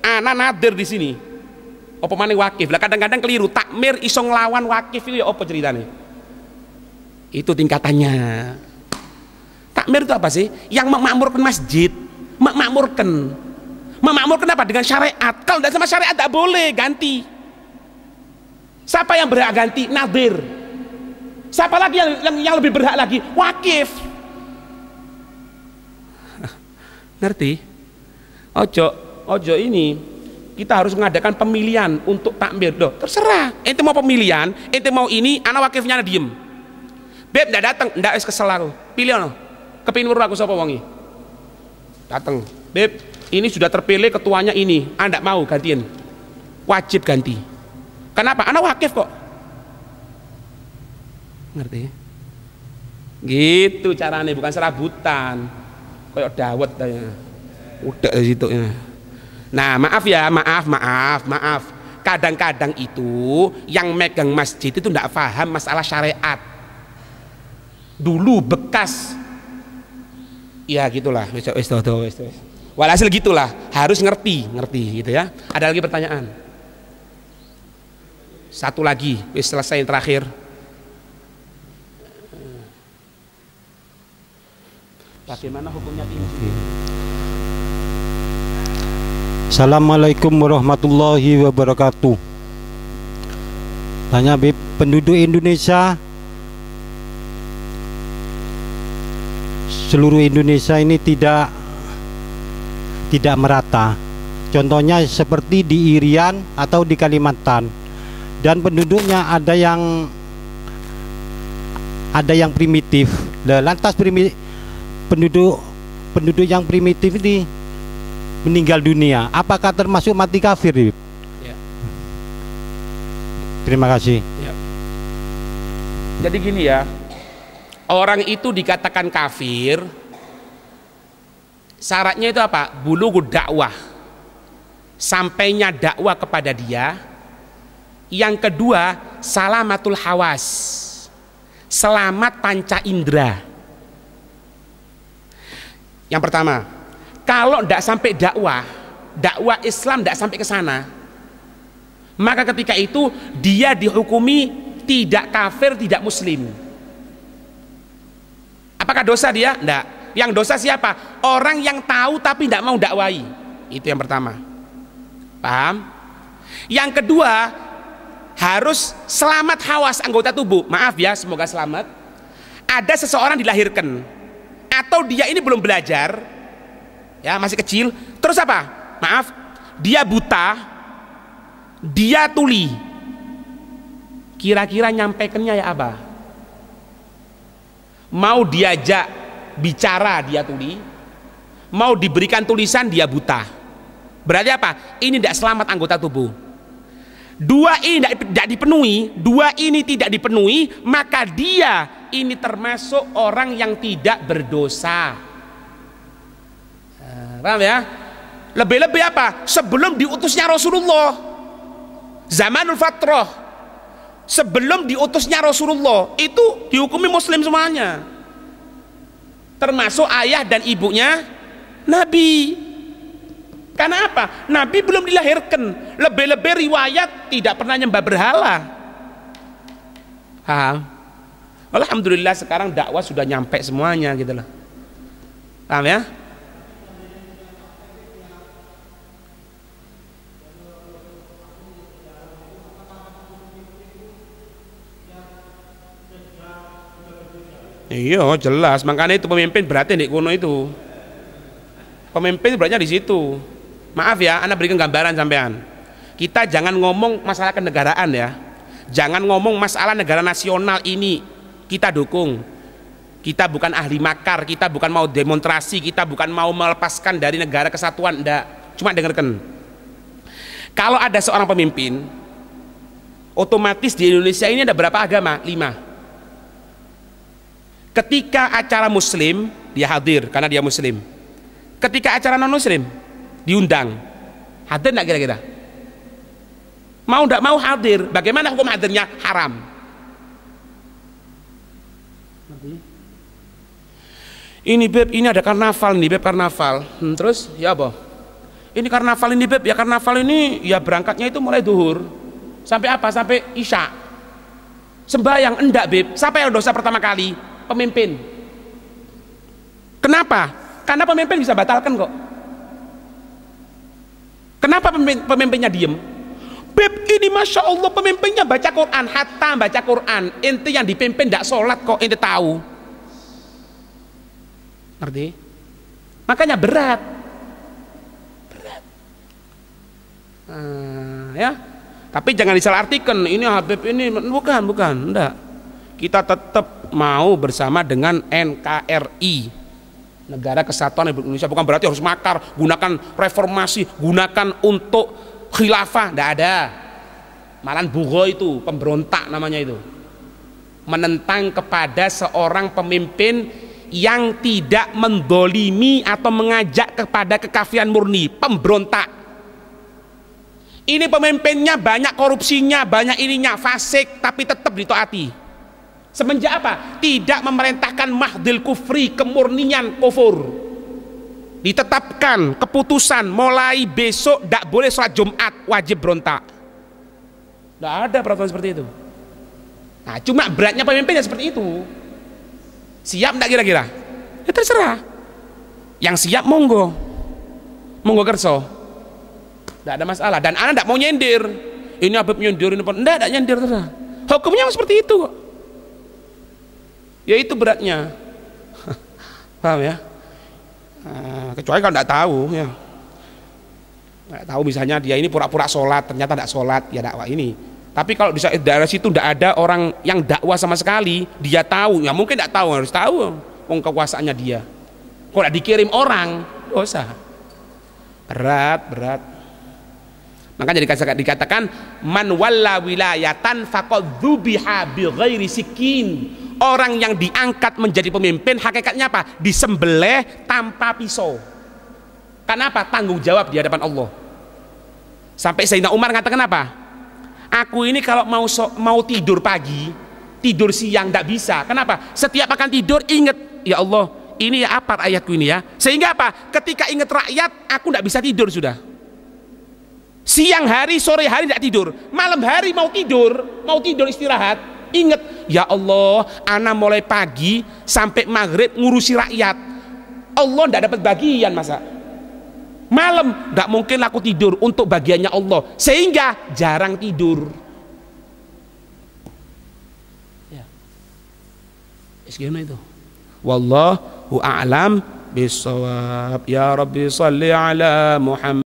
Anak nadir di sini. Apa maning wakif? Lah kadang-kadang keliru. Takmir iso nglawan wakif itu ya apa ceritanya? Itu tingkatannya. Takmir itu apa sih? Yang memakmurkan masjid, memakmurkan. Memakmurkan apa? Dengan syariat. Kalau tidak sama syariat tidak boleh ganti. Siapa yang berhak ganti? Nadir. Siapa lagi yang lebih berhak lagi? Wakif. Ngerti? Ojo ini kita harus mengadakan pemilihan untuk takmir. Loh, terserah. Ente mau pemilihan, ente mau ini, anak wakifnya diem. Beb ndak datang, ndak wis kesel aku. Pilih ono. Kepingin weruh aku sapa wongi. Datang. Beb, ini sudah terpilih ketuanya ini. Anda mau gantiin. Wajib ganti. Kenapa? Anak wakif kok. Ngerti? Gitu caranya, bukan serabutan. Kayak dawet ya. Udah di situ ya. Nah, maaf ya, maaf. Kadang-kadang itu yang megang masjid itu tidak paham masalah syariat. Dulu bekas ya gitulah. Wis. Walhasil gitulah, harus ngerti gitu ya. Ada lagi pertanyaan? Satu lagi, wis selesai yang terakhir. Bagaimana hukumnya tinju? Assalamualaikum warahmatullahi wabarakatuh. Tanya Bib, penduduk Indonesia, seluruh Indonesia ini tidak merata. Contohnya seperti di Irian atau di Kalimantan, dan penduduknya ada yang primitif. Lantas penduduk yang primitif ini meninggal dunia, apakah termasuk mati kafir? Ya. Terima kasih. Ya. Jadi gini ya, orang itu dikatakan kafir, syaratnya itu apa? Bulughud dakwah, sampainya dakwah kepada dia. Yang kedua, salamatul hawas, selamat panca indera. Yang pertama, kalau tidak sampai dakwah Islam tidak sampai ke sana, maka ketika itu dia dihukumi tidak kafir, tidak muslim. Apakah dosa dia? Tidak. Yang dosa siapa? Orang yang tahu tapi tidak mau dakwai. Itu yang pertama. Paham? Yang kedua, harus selamat hawas anggota tubuh. Maaf ya, semoga selamat. Ada seseorang dilahirkan atau dia ini belum belajar, ya masih kecil, terus apa? Maaf, dia buta, dia tuli. Kira-kira nyampaikannya ya apa? Mau diajak bicara dia tuli, mau diberikan tulisan dia buta. Berarti apa? Ini tidak selamat anggota tubuh. Dua ini tidak dipenuhi, maka dia ini termasuk orang yang tidak berdosa. Paham ya? Lebih-lebih apa? Sebelum diutusnya Rasulullah, zamanul fatrah, sebelum diutusnya Rasulullah itu dihukumi muslim semuanya, termasuk ayah dan ibunya Nabi. Karena apa? Nabi belum dilahirkan. Lebih-lebih riwayat tidak pernah nyembah berhala. Paham? Alhamdulillah sekarang dakwah sudah nyampe semuanya gitu loh. Paham ya? Iya jelas, makanya itu pemimpin berarti di kuno itu. Pemimpin berarti di situ. Maaf ya, Anda berikan gambaran sampean. Kita jangan ngomong masalah kenegaraan ya. Jangan ngomong masalah negara nasional ini kita dukung. Kita bukan ahli makar, kita bukan mau demonstrasi, kita bukan mau melepaskan dari negara kesatuan, enggak. Cuma dengarkan. Kalau ada seorang pemimpin, otomatis di Indonesia ini ada berapa agama? 5. Ketika acara muslim dia hadir karena dia muslim. Ketika acara non muslim diundang, hadir enggak kira-kira? Mau enggak mau hadir. Bagaimana hukum hadirnya? Haram. Ini Beb, ini ada karnaval nih Beb, karnaval. Terus ya apa? Ini karnaval ini Beb, ya karnaval ini ya berangkatnya itu mulai duhur sampai apa? Sampai isya. Sembayang enggak Beb. Siapa yang dosa pertama kali? Pemimpin. Kenapa? Karena pemimpin bisa batalkan kok. Kenapa pemimpinnya diem? Beb, ini Masya Allah pemimpinnya baca Quran, hatta baca Quran. Ente yang dipimpin tidak sholat kok, ente tahu. Ngerti? Makanya berat. Ya. Tapi jangan disalahartikan. Ini Habib ini bukan, enggak. Kita tetap mau bersama dengan NKRI, Negara Kesatuan Republik Indonesia. Bukan berarti harus makar, gunakan reformasi, gunakan untuk khilafah, tidak ada. Malahan bugho itu, pemberontak namanya itu. menentang kepada seorang pemimpin yang tidak mendolimi atau mengajak kepada kekafiran murni, pemberontak. Ini pemimpinnya banyak korupsinya, banyak ininya, fasik, tapi tetap ditaati. Semenjak apa? Tidak memerintahkan mahdil kufri, kemurnian kufur. Ditetapkan keputusan mulai besok tidak boleh sholat Jumat, wajib berontak. Tidak ada peraturan seperti itu. Nah, cuma beratnya pemimpinnya seperti itu. Siap tidak kira-kira? Ya terserah. Yang siap monggo, monggo kerso, tidak ada masalah. Dan anak tidak mau nyindir. Ini Habib nyindir, ini tidak nyindir, terserah. Hukumnya seperti itu kok. Ya itu beratnya. Paham ya? Kecuali kalau tidak tahu ya. Tidak tahu misalnya dia ini pura-pura sholat, ternyata tidak sholat, ya dakwah ini. Tapi kalau di daerah situ tidak ada orang yang dakwah sama sekali, dia tahu, ya mungkin tidak tahu, harus tahu kekuasaannya dia. Kalau tidak dikirim orang, dosa. Berat. Makanya dikatakan man walla wilayatan faqad dzubiha bi ghairi sikin. Orang yang diangkat menjadi pemimpin hakikatnya apa? Disembelih tanpa pisau. Kenapa? Tanggung jawab di hadapan Allah. Sampai Sayyidina Umar mengatakan apa? Aku ini kalau mau tidur pagi, tidur siang tidak bisa. Kenapa? Setiap akan tidur ingat, ya Allah, ini ya apa ayatku ini ya. Sehingga apa? Ketika ingat rakyat, aku tidak bisa tidur sudah. Siang hari, sore hari tidak tidur. Malam hari mau tidur istirahat. Ingat, ya Allah, ana mulai pagi sampai maghrib ngurusi rakyat. Allah tidak dapat bagian masa. Malam tidak mungkin aku tidur untuk bagiannya Allah, sehingga jarang tidur. Ya, itu. Wallahu a'lam bishawab. Ya Rabbi salli ala Muhammad.